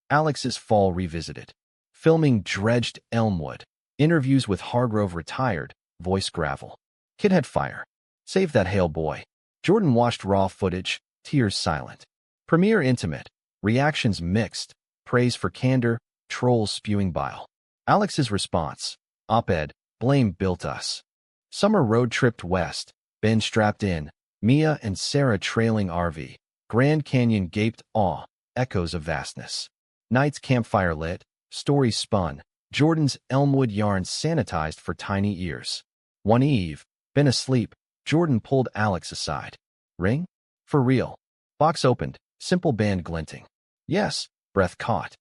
Alex's fall revisited. Filming dredged Elmwood. Interviews with Hargrove retired. Voice gravel. Kid had fire. Save that Hale boy. Jordan watched raw footage. Tears silent. Premiere intimate. Reactions mixed. Praise for candor. Trolls spewing bile. Alex's response. Op-ed. Blame built us. Summer road tripped west. Ben strapped in. Mia and Sarah trailing RV. Grand Canyon gaped awe. Echoes of vastness. Nights campfire lit. Stories spun. Jordan's Elmwood yarn sanitized for tiny ears. One eve. Ben asleep. Jordan pulled Alex aside. Ring? For real. Box opened. Simple band glinting. Yes. Breath caught.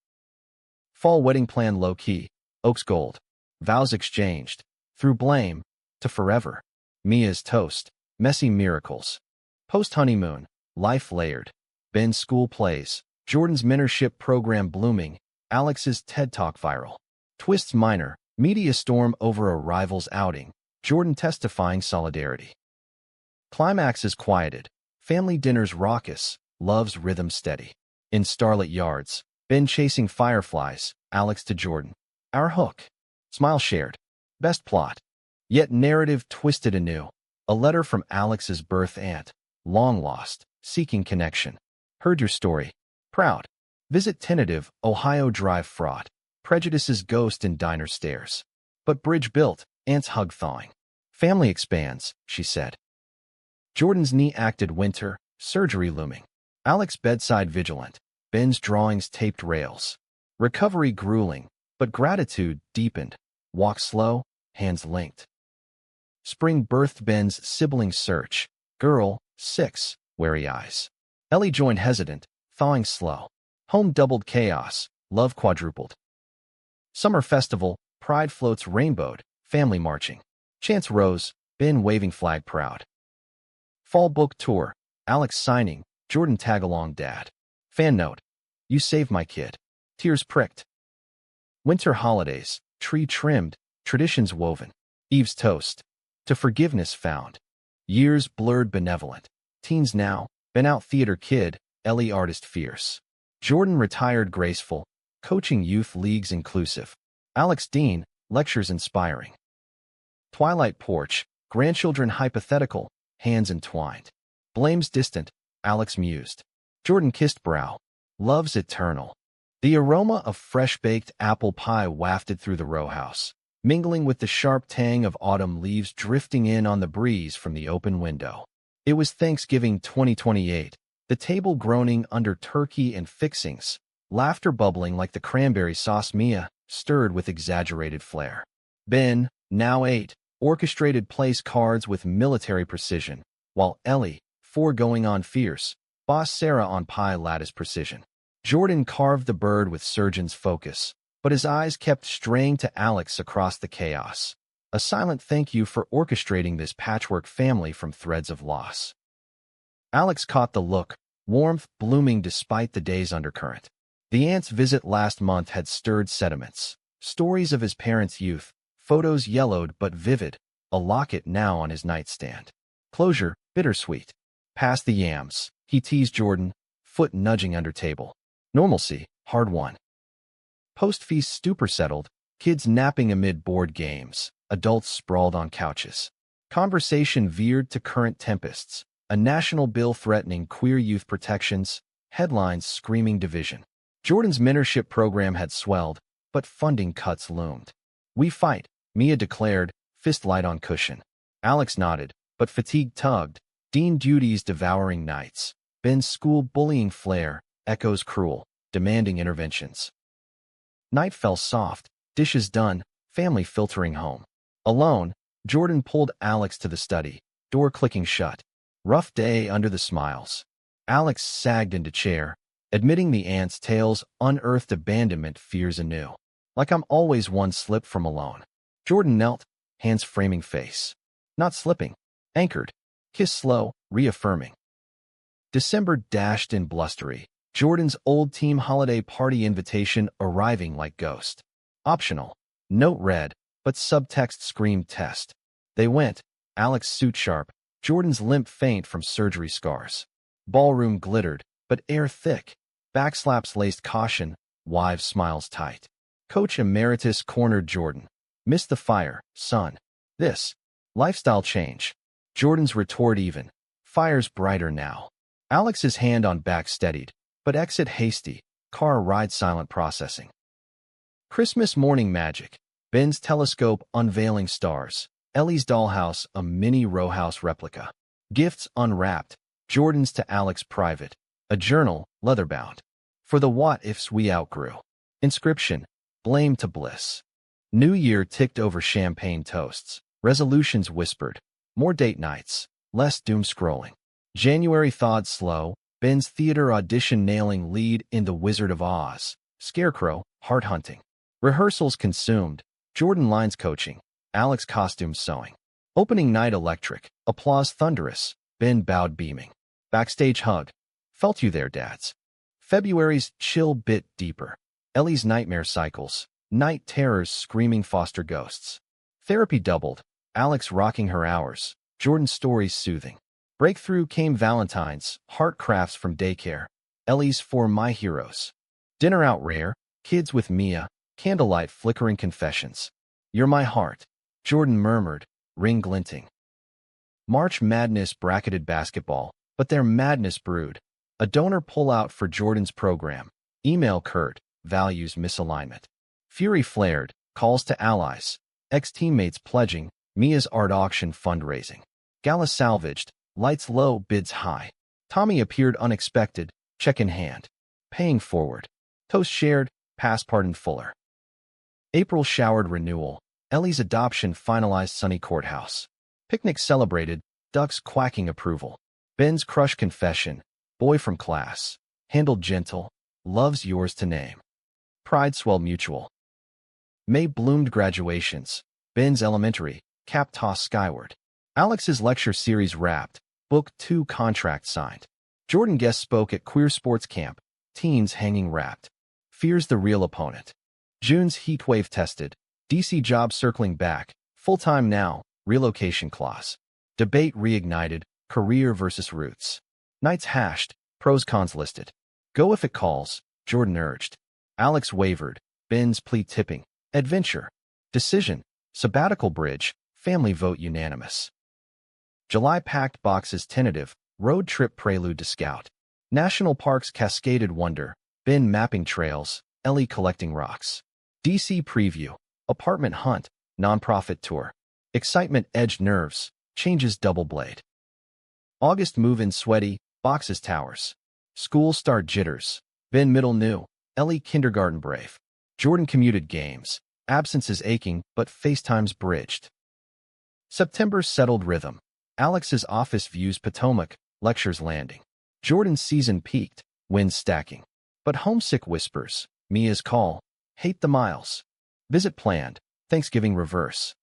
Fall wedding plan low-key. Oaks gold. Vows exchanged. Through blame. To forever. Mia's toast. Messy miracles. Post-honeymoon. Life layered. Ben's school plays. Jordan's mentorship program blooming. Alex's TED Talk viral. Twists minor. Media storm over a rival's outing. Jordan testifying solidarity. Climaxes quieted. Family dinners raucous. Love's rhythm steady. In starlit yards. Ben chasing fireflies. Alex to Jordan. Our hook. Smile shared. Best plot. Yet narrative twisted anew. A letter from Alex's birth aunt. Long lost. Seeking connection. Heard your story. Proud. Visit tentative. Ohio drive fraught. Prejudice's ghost in diner stairs. But bridge built. Aunt's hug thawing. Family expands, she said. Jordan's knee acted winter. Surgery looming. Alex bedside vigilant. Ben's drawings taped rails. Recovery grueling, but gratitude deepened. Walk slow, hands linked. Spring birthed Ben's sibling search. Girl, 6, wary eyes. Ellie joined hesitant, thawing slow. Home doubled chaos, love quadrupled. Summer festival, pride floats rainbowed, family marching. Chance rose, Ben waving flag proud. Fall book tour, Alex signing, Jordan tag-along dad. Fan note. You saved my kid. Tears pricked. Winter holidays, tree trimmed, traditions woven. Eve's toast. To forgiveness found. Years blurred benevolent. Teens now, been out theater kid, Ellie artist fierce. Jordan retired graceful, coaching youth leagues inclusive. Alex Dean, lectures inspiring. Twilight porch, grandchildren hypothetical, hands entwined. Blames distant, Alex mused. Jordan kissed brow. Love's eternal. The aroma of fresh-baked apple pie wafted through the row house, mingling with the sharp tang of autumn leaves drifting in on the breeze from the open window. It was Thanksgiving 2028, the table groaning under turkey and fixings, laughter bubbling like the cranberry sauce Mia stirred with exaggerated flair. Ben, now 8, orchestrated place cards with military precision, while Ellie, 4 going on fierce, bossed Sarah on pie lattice precision. Jordan carved the bird with surgeon's focus, but his eyes kept straying to Alex across the chaos. A silent thank you for orchestrating this patchwork family from threads of loss. Alex caught the look, warmth blooming despite the day's undercurrent. The aunt's visit last month had stirred sentiments. Stories of his parents' youth, photos yellowed but vivid, a locket now on his nightstand. Closure, bittersweet. Pass the yams, he teased Jordan, foot nudging under table. Normalcy, hard won. Post-feast stupor settled, kids napping amid board games, adults sprawled on couches. Conversation veered to current tempests, a national bill threatening queer youth protections, headlines screaming division. Jordan's mentorship program had swelled, but funding cuts loomed. We fight, Mia declared, fist light on cushion. Alex nodded, but fatigue tugged, dean duties devouring nights. Ben's school bullying flare, echoes cruel, demanding interventions. Night fell soft, dishes done, family filtering home. Alone, Jordan pulled Alex to the study, door clicking shut. Rough day under the smiles. Alex sagged into chair, admitting the aunt's tale's unearthed abandonment fears anew. Like I'm always one slip from alone. Jordan knelt, hands framing face. Not slipping. Anchored. Kiss slow, reaffirming. December dashed in blustery. Jordan's old team holiday party invitation arriving like ghost. Optional. Note read, but subtext screamed test. They went, Alex suit sharp, Jordan's limp faint from surgery scars. Ballroom glittered, but air thick. Backslaps laced caution, wives smiles tight. Coach Emeritus cornered Jordan. Missed the fire, son. This. Lifestyle change. Jordan's retort even. Fire's brighter now. Alex's hand on back steadied, but exit hasty, car ride silent processing. Christmas morning magic. Ben's telescope unveiling stars. Ellie's dollhouse a mini row house replica. Gifts unwrapped. Jordan's to Alex private. A journal, leather-bound. For the what-ifs we outgrew. Inscription. Blame to bliss. New Year ticked over champagne toasts. Resolutions whispered. More date nights. Less doom scrolling. January thawed slow. Ben's theater audition nailing lead in The Wizard of Oz. Scarecrow, heart hunting. Rehearsals consumed. Jordan lines coaching. Alex costumes sewing. Opening night electric. Applause thunderous. Ben bowed beaming. Backstage hug. Felt you there, dads. February's chill bit deeper. Ellie's nightmare cycles. Night terrors screaming foster ghosts. Therapy doubled. Alex rocking her hours. Jordan's stories soothing. Breakthrough came Valentine's. Heart crafts from daycare. Ellie's for my heroes. Dinner out rare. Kids with Mia. Candlelight flickering confessions. You're my heart. Jordan murmured, ring glinting. March Madness bracketed basketball, but their madness brewed. A donor pullout for Jordan's program. Email curt, values misalignment. Fury flared, calls to allies. Ex-teammates pledging, Mia's art auction fundraising. Gala salvaged, lights low, bids high. Tommy appeared unexpected, check in hand. Paying forward. Toast shared, pass pardon fuller. April showered renewal. Ellie's adoption finalized sunny courthouse. Picnic celebrated, ducks quacking approval. Ben's crush confession, boy from class. Handled gentle, love's yours to name. Pride swelled mutual. May bloomed graduations. Ben's elementary, cap tossed skyward. Alex's lecture series wrapped, book 2 contract signed. Jordan guest spoke at queer sports camp, teens hanging wrapped. Fears the real opponent. June's heat wave tested, DC job circling back, full-time now, relocation clause. Debate reignited, career versus roots. Nights hashed, pros cons listed. Go if it calls, Jordan urged. Alex wavered, Ben's plea tipping. Adventure. Decision. Sabbatical bridge, family vote unanimous. July packed boxes tentative, road trip prelude to scout. National parks cascaded wonder, Ben mapping trails, Ellie collecting rocks. DC preview, apartment hunt, nonprofit tour. Excitement edged nerves, changes double blade. August move-in sweaty, boxes towers. School start jitters. Ben middle new, Ellie kindergarten brave. Jordan commuted games. Absences aching, but FaceTimes bridged. September settled rhythm. Alex's office views Potomac, lectures landing. Jordan's season peaked, winds stacking. But homesick whispers, Mia's call, hate the miles. Visit planned, Thanksgiving reverse.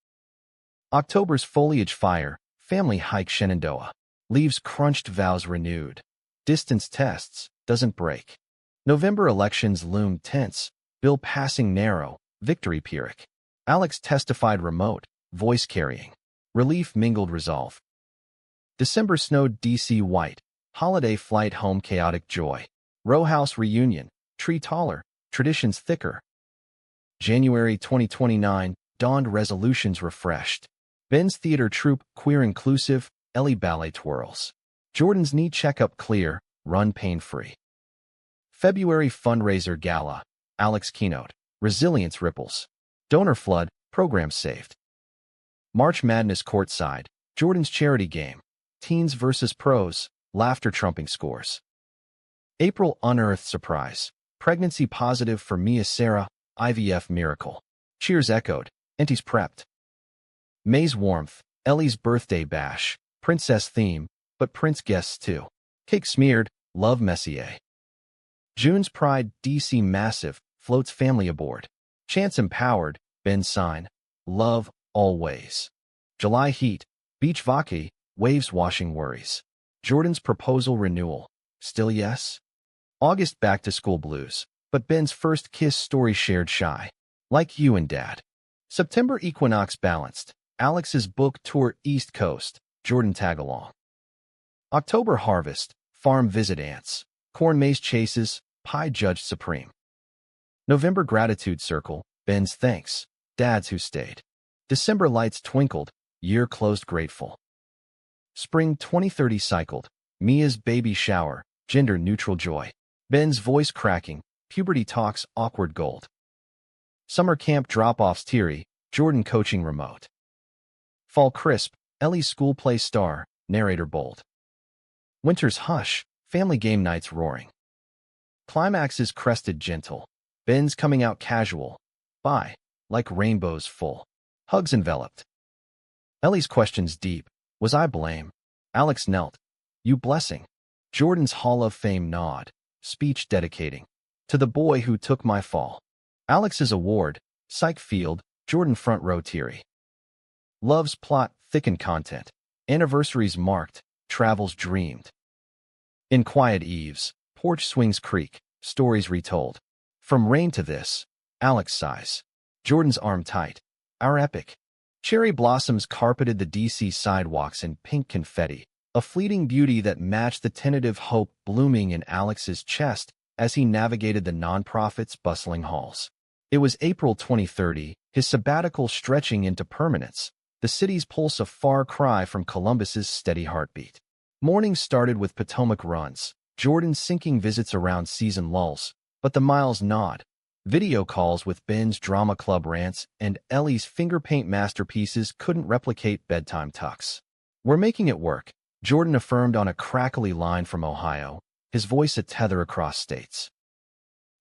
October's foliage fire, family hike Shenandoah. Leaves crunched, vows renewed. Distance tests, doesn't break. November elections loom tense, bill passing narrow, victory Pyrrhic. Alex testified remote, voice carrying. Relief mingled resolve. December snowed DC white, holiday flight home chaotic joy. Row house reunion, tree taller, traditions thicker. January 2029, dawned resolutions refreshed. Ben's theater troupe queer inclusive, Ellie ballet twirls. Jordan's knee checkup clear, run pain-free. February fundraiser gala, Alex keynote, resilience ripples. Donor flood, program saved. March Madness courtside, Jordan's charity game. Teens versus pros, laughter trumping scores. April unearthed surprise. Pregnancy positive for Mia Sarah, IVF miracle. Cheers echoed, Aunties prepped. May's warmth, Ellie's birthday bash. Princess theme, but prince guests too. Cake smeared, love Messier. June's pride, DC massive, floats family aboard. Chance empowered, Ben's sign. Love, always. July heat, beach vaki, waves washing worries. Jordan's proposal renewal, still yes? August back to school blues, but Ben's first kiss story shared shy. Like you and Dad. September equinox balanced, Alex's book tour East Coast, Jordan tag-along. October harvest, farm visit ants. Corn maze chases, pie judged supreme. November gratitude circle, Ben's thanks, Dads who stayed. December lights twinkled, year closed grateful. Spring 2030 cycled, Mia's baby shower, gender-neutral joy. Ben's voice cracking, puberty talks awkward gold. Summer camp drop-offs teary, Jordan coaching remote. Fall crisp, Ellie's school play star, narrator bold. Winter's hush, family game nights roaring. Climaxes crested gentle, Ben's coming out casual. Bye, like rainbows full. Hugs enveloped. Ellie's questions deep, was I blame? Alex knelt. You blessing. Jordan's Hall of Fame nod, speech dedicating. To the boy who took my fall. Alex's award, psych field, Jordan front row teary. Love's plot, thickened content. Anniversaries marked, travels dreamed. In quiet eves, porch swings creak, stories retold. From rain to this, Alex sighs. Jordan's arm tight. Our epic. Cherry blossoms carpeted the DC sidewalks in pink confetti, a fleeting beauty that matched the tentative hope blooming in Alex's chest as he navigated the nonprofit's bustling halls. It was April 2030, his sabbatical stretching into permanence, the city's pulse a far cry from Columbus's steady heartbeat. Mornings started with Potomac runs, Jordan's sinking visits around season lulls, but the miles nod. Video calls with Ben's drama club rants and Ellie's finger paint masterpieces couldn't replicate bedtime tucks. We're making it work, Jordan affirmed on a crackly line from Ohio, his voice a tether across states.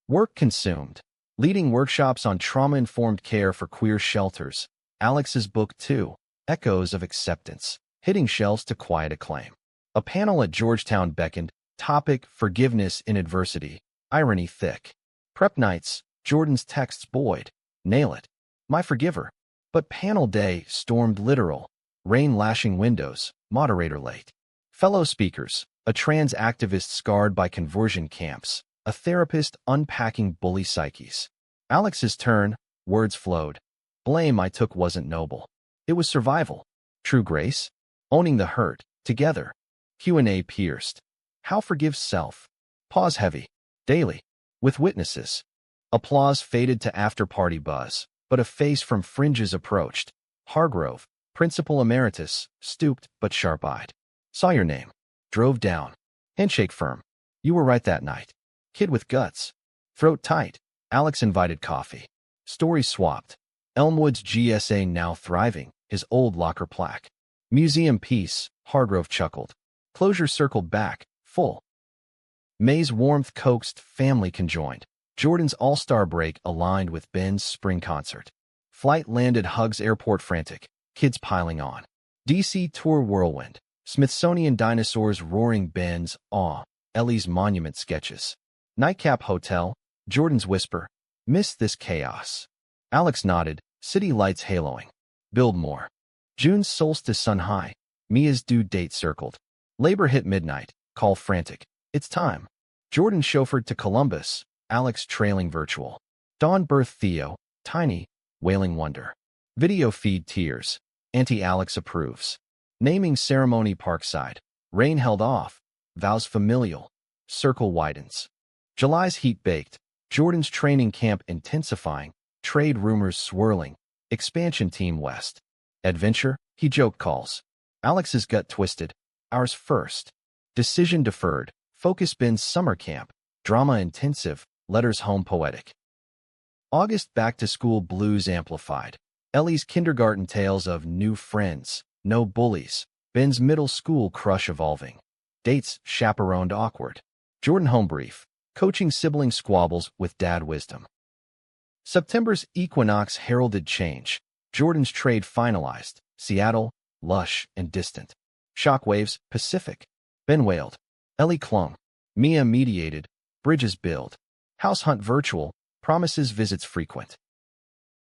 Work consumed. Leading workshops on trauma-informed care for queer shelters, Alex's book too, Echoes of Acceptance, hitting shelves to quiet acclaim. A panel at Georgetown beckoned, topic forgiveness in adversity, irony thick. Prep nights, Jordan's texts buoyed, nail it, my forgiver. But panel day stormed literal, rain lashing windows, moderator late. Fellow speakers, a trans activist scarred by conversion camps, a therapist unpacking bully psyches. Alex's turn, words flowed. Blame I took wasn't noble. It was survival. True grace? Owning the hurt, together. Q&A pierced. How forgive self? Pause heavy. Daily. With witnesses. Applause faded to after-party buzz, but a face from fringes approached. Hargrove, principal emeritus, stooped but sharp-eyed. Saw your name. Drove down. Handshake firm. You were right that night. Kid with guts. Throat tight. Alex invited coffee. Stories swapped. Elmwood's GSA now thriving, his old locker plaque. Museum piece, Hargrove chuckled. Closure circled back, full. May's warmth coaxed, family conjoined. Jordan's all-star break aligned with Ben's spring concert. Flight landed, hugs airport frantic, kids piling on. DC tour whirlwind. Smithsonian dinosaurs roaring, Ben's awe. Ellie's monument sketches. Nightcap hotel. Jordan's whisper. Miss this chaos. Alex nodded, city lights haloing. Build more. June's solstice sun high. Mia's due date circled. Labor hit midnight. Call frantic. It's time. Jordan chauffeured to Columbus. Alex trailing virtual. Dawn birth Theo. Tiny. Wailing wonder. Video feed tears. Auntie Alex approves. Naming ceremony Parkside. Rain held off. Vows familial. Circle widens. July's heat baked. Jordan's training camp intensifying. Trade rumors swirling. Expansion team West. Adventure, he joked calls. Alex's gut twisted. Ours first. Decision deferred. Focus Ben's summer camp. Drama intensive. Letters home poetic. August back to school blues amplified. Ellie's kindergarten tales of new friends. No bullies. Ben's middle school crush evolving. Dates chaperoned awkward. Jordan home brief. Coaching sibling squabbles with dad wisdom. September's equinox heralded change. Jordan's trade finalized. Seattle, lush and distant. Shockwaves, Pacific. Ben wailed. Ellie clung. Mia mediated. Bridges build. House hunt virtual. Promises visits frequent.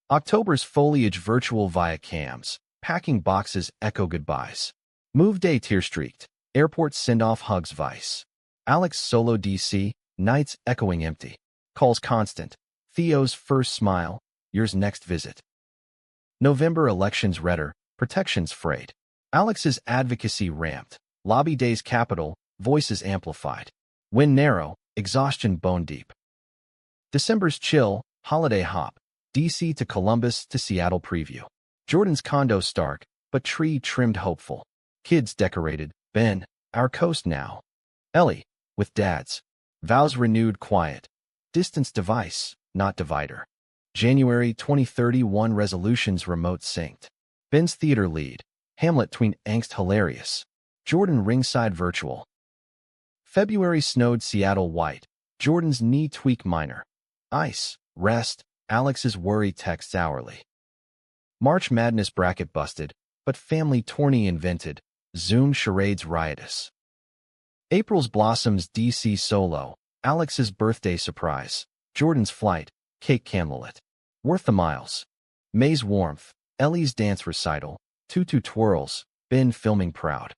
October's foliage virtual via cams. Packing boxes echo goodbyes. Move day tear streaked. Airport send-off hugs vice. Alex solo DC. Nights echoing empty. Calls constant. Theo's first smile. Yours next visit. November elections redder. Protections frayed. Alex's advocacy ramped. Lobby days capital. Voices amplified. Win narrow. Exhaustion bone deep. December's chill. Holiday hop. DC to Columbus to Seattle preview. Jordan's condo stark, but tree trimmed hopeful. Kids decorated. Ben, our coast now. Ellie, with dads. Vows renewed quiet. Distance device, not divider. January 2031 resolutions remote synced. Ben's theater lead. Hamlet tween angst hilarious. Jordan ringside virtual. February snowed Seattle white. Jordan's knee tweak minor. Ice, rest. Alex's worry texts hourly. March Madness bracket busted, but family tourney invented. Zoom charades riotous. April's blossoms DC solo. Alex's birthday surprise. Jordan's flight. Cake candlelit. Worth the miles. May's warmth. Ellie's dance recital. Tutu twirls. Ben filming proud.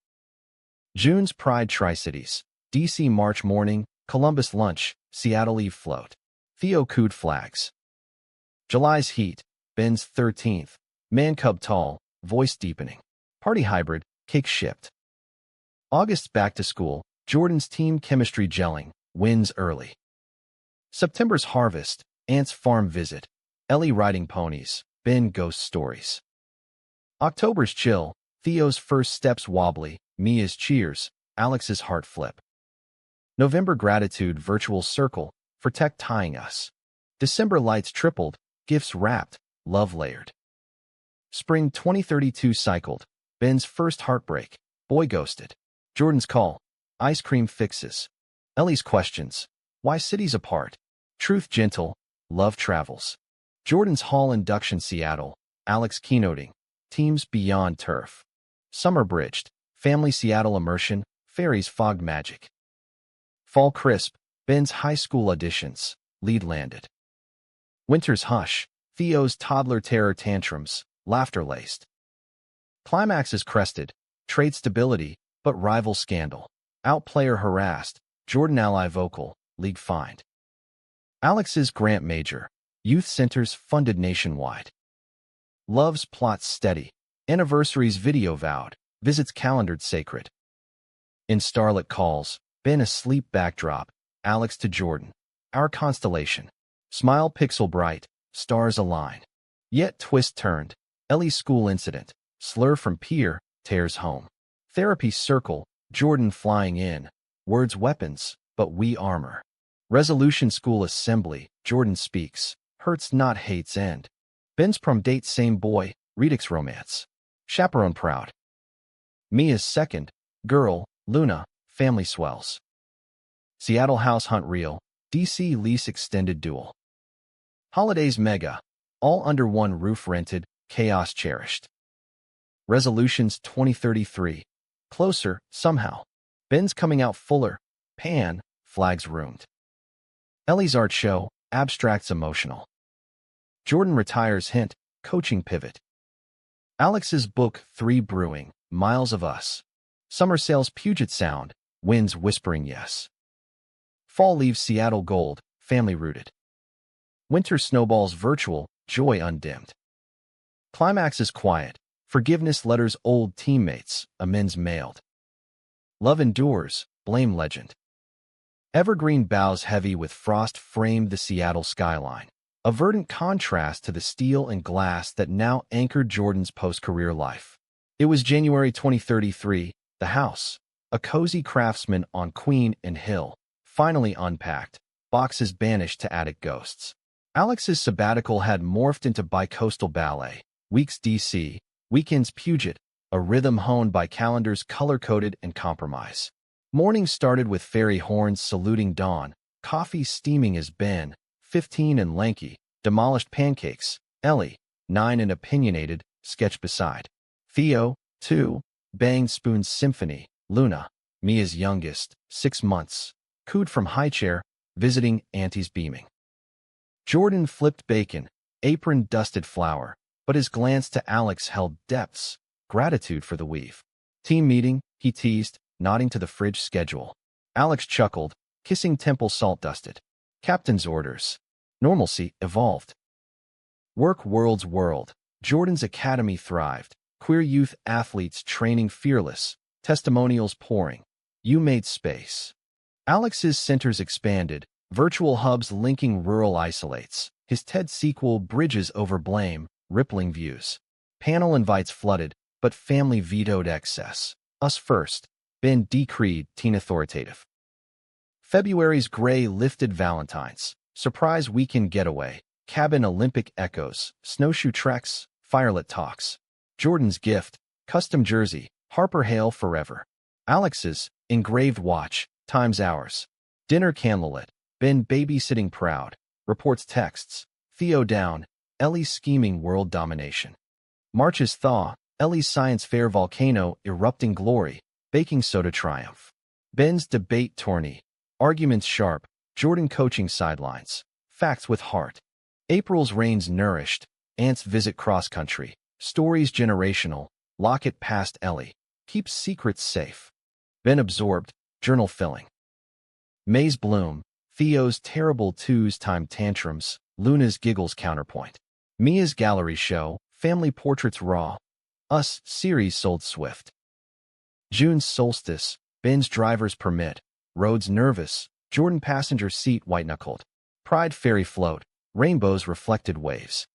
June's pride Tri-Cities. DC March morning. Columbus lunch. Seattle Eve float. Theo cooed flags. July's heat. Ben's 13th. Man cub tall. Voice deepening. Party hybrid. Cake shipped. August's back to school. Jordan's team chemistry gelling. Wins early. September's harvest. Aunt's farm visit. Ellie riding ponies. Ben ghost stories. October's chill. Theo's first steps wobbly. Mia's cheers. Alex's heart flip. November gratitude virtual circle. For tech tying us. December lights tripled. Gifts wrapped. Love layered. Spring 2032 cycled. Ben's first heartbreak. Boy ghosted. Jordan's call. Ice cream fixes. Ellie's questions. Why cities apart? Truth gentle. Love travels. Jordan's hall induction Seattle. Alex keynoting. Teams beyond turf. Summer bridged. Family Seattle immersion. Fairies fogged magic. Fall crisp. Ben's high school auditions. Lead landed. Winter's hush. Theo's toddler terror tantrums. Laughter laced. Climax is crested. Trade stability, but rival scandal. Outplayer harassed. Jordan ally vocal. League fined. Alex's grant major. Youth centers funded nationwide. Love's plots steady. Anniversaries video vowed. Visits calendared sacred. In starlit calls. Ben asleep backdrop. Alex to Jordan. Our constellation. Smile pixel bright. Stars align. Yet twist turned. Ellie's school incident. Slur from peer. Tears home. Therapy circle. Jordan flying in. Words weapons, but we armor. Resolution School Assembly, Jordan speaks. Hurts not hates end. Ben's prom date same boy, Redix romance. Chaperone proud. Mia's second, girl, Luna, family swells. Seattle house hunt real, DC lease extended duel. Holidays mega, all under one roof rented, chaos cherished. Resolutions 2033, closer, somehow. Ben's coming out fuller, pan, flags ruined. Ellie's art show, abstracts emotional. Jordan retires hint, coaching pivot. Alex's book 3 brewing, Miles of Us. Summer sales Puget Sound, winds whispering yes. Fall leaves Seattle gold, family rooted. Winter snowballs virtual, joy undimmed. Climax is quiet, forgiveness letters old teammates, amends mailed. Love endures, blame legend. Evergreen boughs heavy with frost framed the Seattle skyline, a verdant contrast to the steel and glass that now anchored Jordan's post-career life. It was January 2033, the house, a cozy craftsman on Queen and Hill, finally unpacked, boxes banished to attic ghosts. Alex's sabbatical had morphed into bicoastal ballet, weeks DC, weekends Puget, a rhythm honed by calendars color-coded and compromise. Mornings started with fairy horns saluting dawn, coffee steaming as Ben, 15 and lanky, demolished pancakes, Ellie, 9 and opinionated, sketched beside. Theo, 2, banged spoons symphony, Luna, Mia's youngest, 6 months, cooed from high chair, visiting aunties beaming. Jordan flipped bacon, apron dusted flour, but his glance to Alex held depths, gratitude for the weave. Team meeting, he teased, nodding to the fridge schedule. Alex chuckled, kissing temple salt-dusted. Captain's orders. Normalcy evolved. Work world's world. Jordan's academy thrived. Queer youth athletes training fearless. Testimonials pouring. You made space. Alex's centers expanded. Virtual hubs linking rural isolates. His TED sequel Bridges Over Blame, rippling views. Panel invites flooded, but family vetoed excess. Us first. Ben decreed, teen authoritative. February's gray lifted Valentine's. Surprise weekend getaway. Cabin Olympic echoes. Snowshoe treks. Firelit talks. Jordan's gift. Custom jersey. Harper Hale forever. Alex's engraved watch. Times hours. Dinner candlelit. Ben babysitting proud. Reports texts. Theo down. Ellie scheming world domination. March's thaw. Ellie's science fair volcano erupting glory. Baking soda triumph. Ben's debate tourney. Arguments sharp. Jordan coaching sidelines. Facts with heart. April's rains nourished. Aunt's visit cross-country. Stories generational. Locket past Ellie. Keeps secrets safe. Ben absorbed. Journal filling. May's bloom. Theo's terrible twos-time tantrums. Luna's giggles counterpoint. Mia's gallery show. Family portraits raw. Us series sold swift. June's solstice. Ben's driver's permit. Roads nervous. Jordan passenger seat white-knuckled. Pride ferry float. Rainbows reflected waves.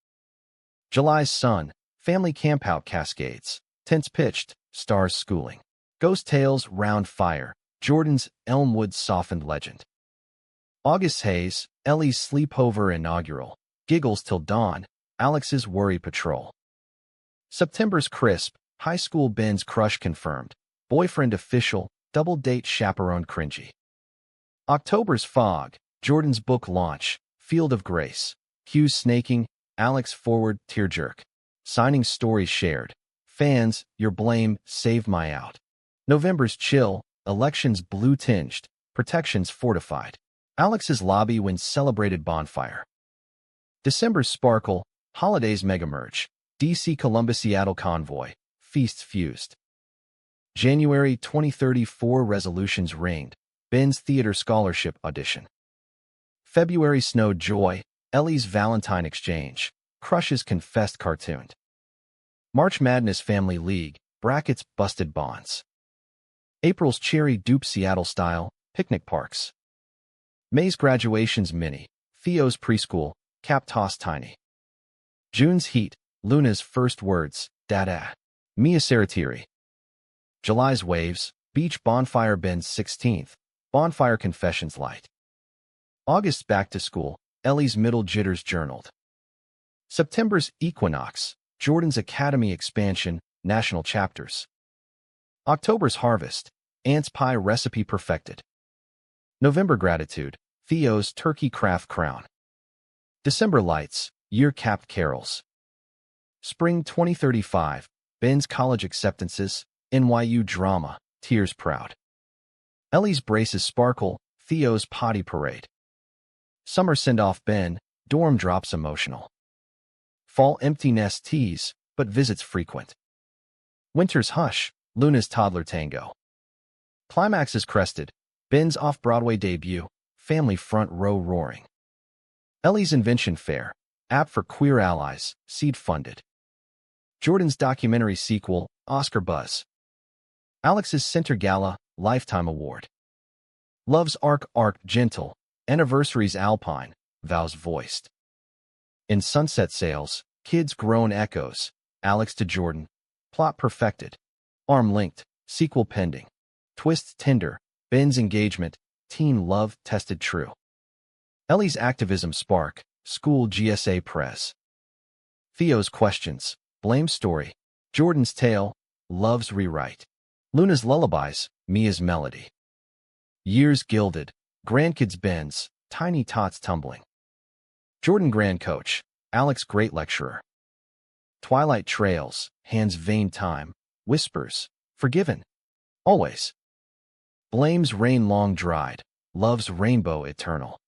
July's sun. Family campout cascades. Tents pitched. Stars schooling. Ghost tales round fire. Jordan's Elmwood softened legend. August's haze. Ellie's sleepover inaugural. Giggles till dawn. Alex's worry patrol. September's crisp. High school Ben's crush confirmed. Boyfriend official. Double date chaperone cringy. October's fog. Jordan's book launch. Field of Grace. Hughes snaking. Alex forward. Tear jerk. Signing stories shared. Fans, your blame, saved my out. November's chill. Elections blue tinged. Protections fortified. Alex's lobby wins celebrated bonfire. December's sparkle. Holidays mega merge. DC Columbus Seattle convoy. Feasts fused. January 2034 resolutions reigned. Ben's theater scholarship audition. February snowed joy. Ellie's Valentine exchange. Crushes confessed cartooned. March Madness Family League. Brackets busted bonds. April's cherry dupe Seattle style. Picnic parks. May's graduation's mini. Theo's preschool. Cap toss tiny. June's heat. Luna's first words. Dada. Mia Saratiri. July's waves. Beach bonfire Ben's 16th. Bonfire confessions light. August's back to school, Ellie's middle jitters journaled. September's equinox, Jordan's academy expansion, national chapters. October's harvest, Aunt's pie recipe perfected. November gratitude, Theo's turkey craft crown. December lights, year-capped carols. Spring 2035, Ben's college acceptances, NYU drama, tears proud. Ellie's braces sparkle, Theo's potty parade. Summer send-off Ben, dorm drops emotional. Fall empty nest tease, but visits frequent. Winter's hush, Luna's toddler tango. Climax is crested, Ben's off-Broadway debut, family front row roaring. Ellie's invention fair, app for queer allies, seed-funded. Jordan's documentary sequel, Oscar buzz. Alex's Center Gala, Lifetime Award. Love's arc gentle, anniversaries alpine, vows voiced. In Sunset Sales, kids grown echoes, Alex to Jordan, plot perfected. Arm linked, sequel pending. Twists tender, Ben's engagement, teen love tested true. Ellie's activism spark, school GSA press. Theo's questions, blame story. Jordan's tale, love's rewrite. Luna's lullabies, Mia's melody. Years gilded, grandkids Ben's, tiny tots tumbling. Jordan grand coach, Alex great lecturer. Twilight trails, hands vain time, whispers, forgiven. Always. Blame's rain long dried, love's rainbow eternal.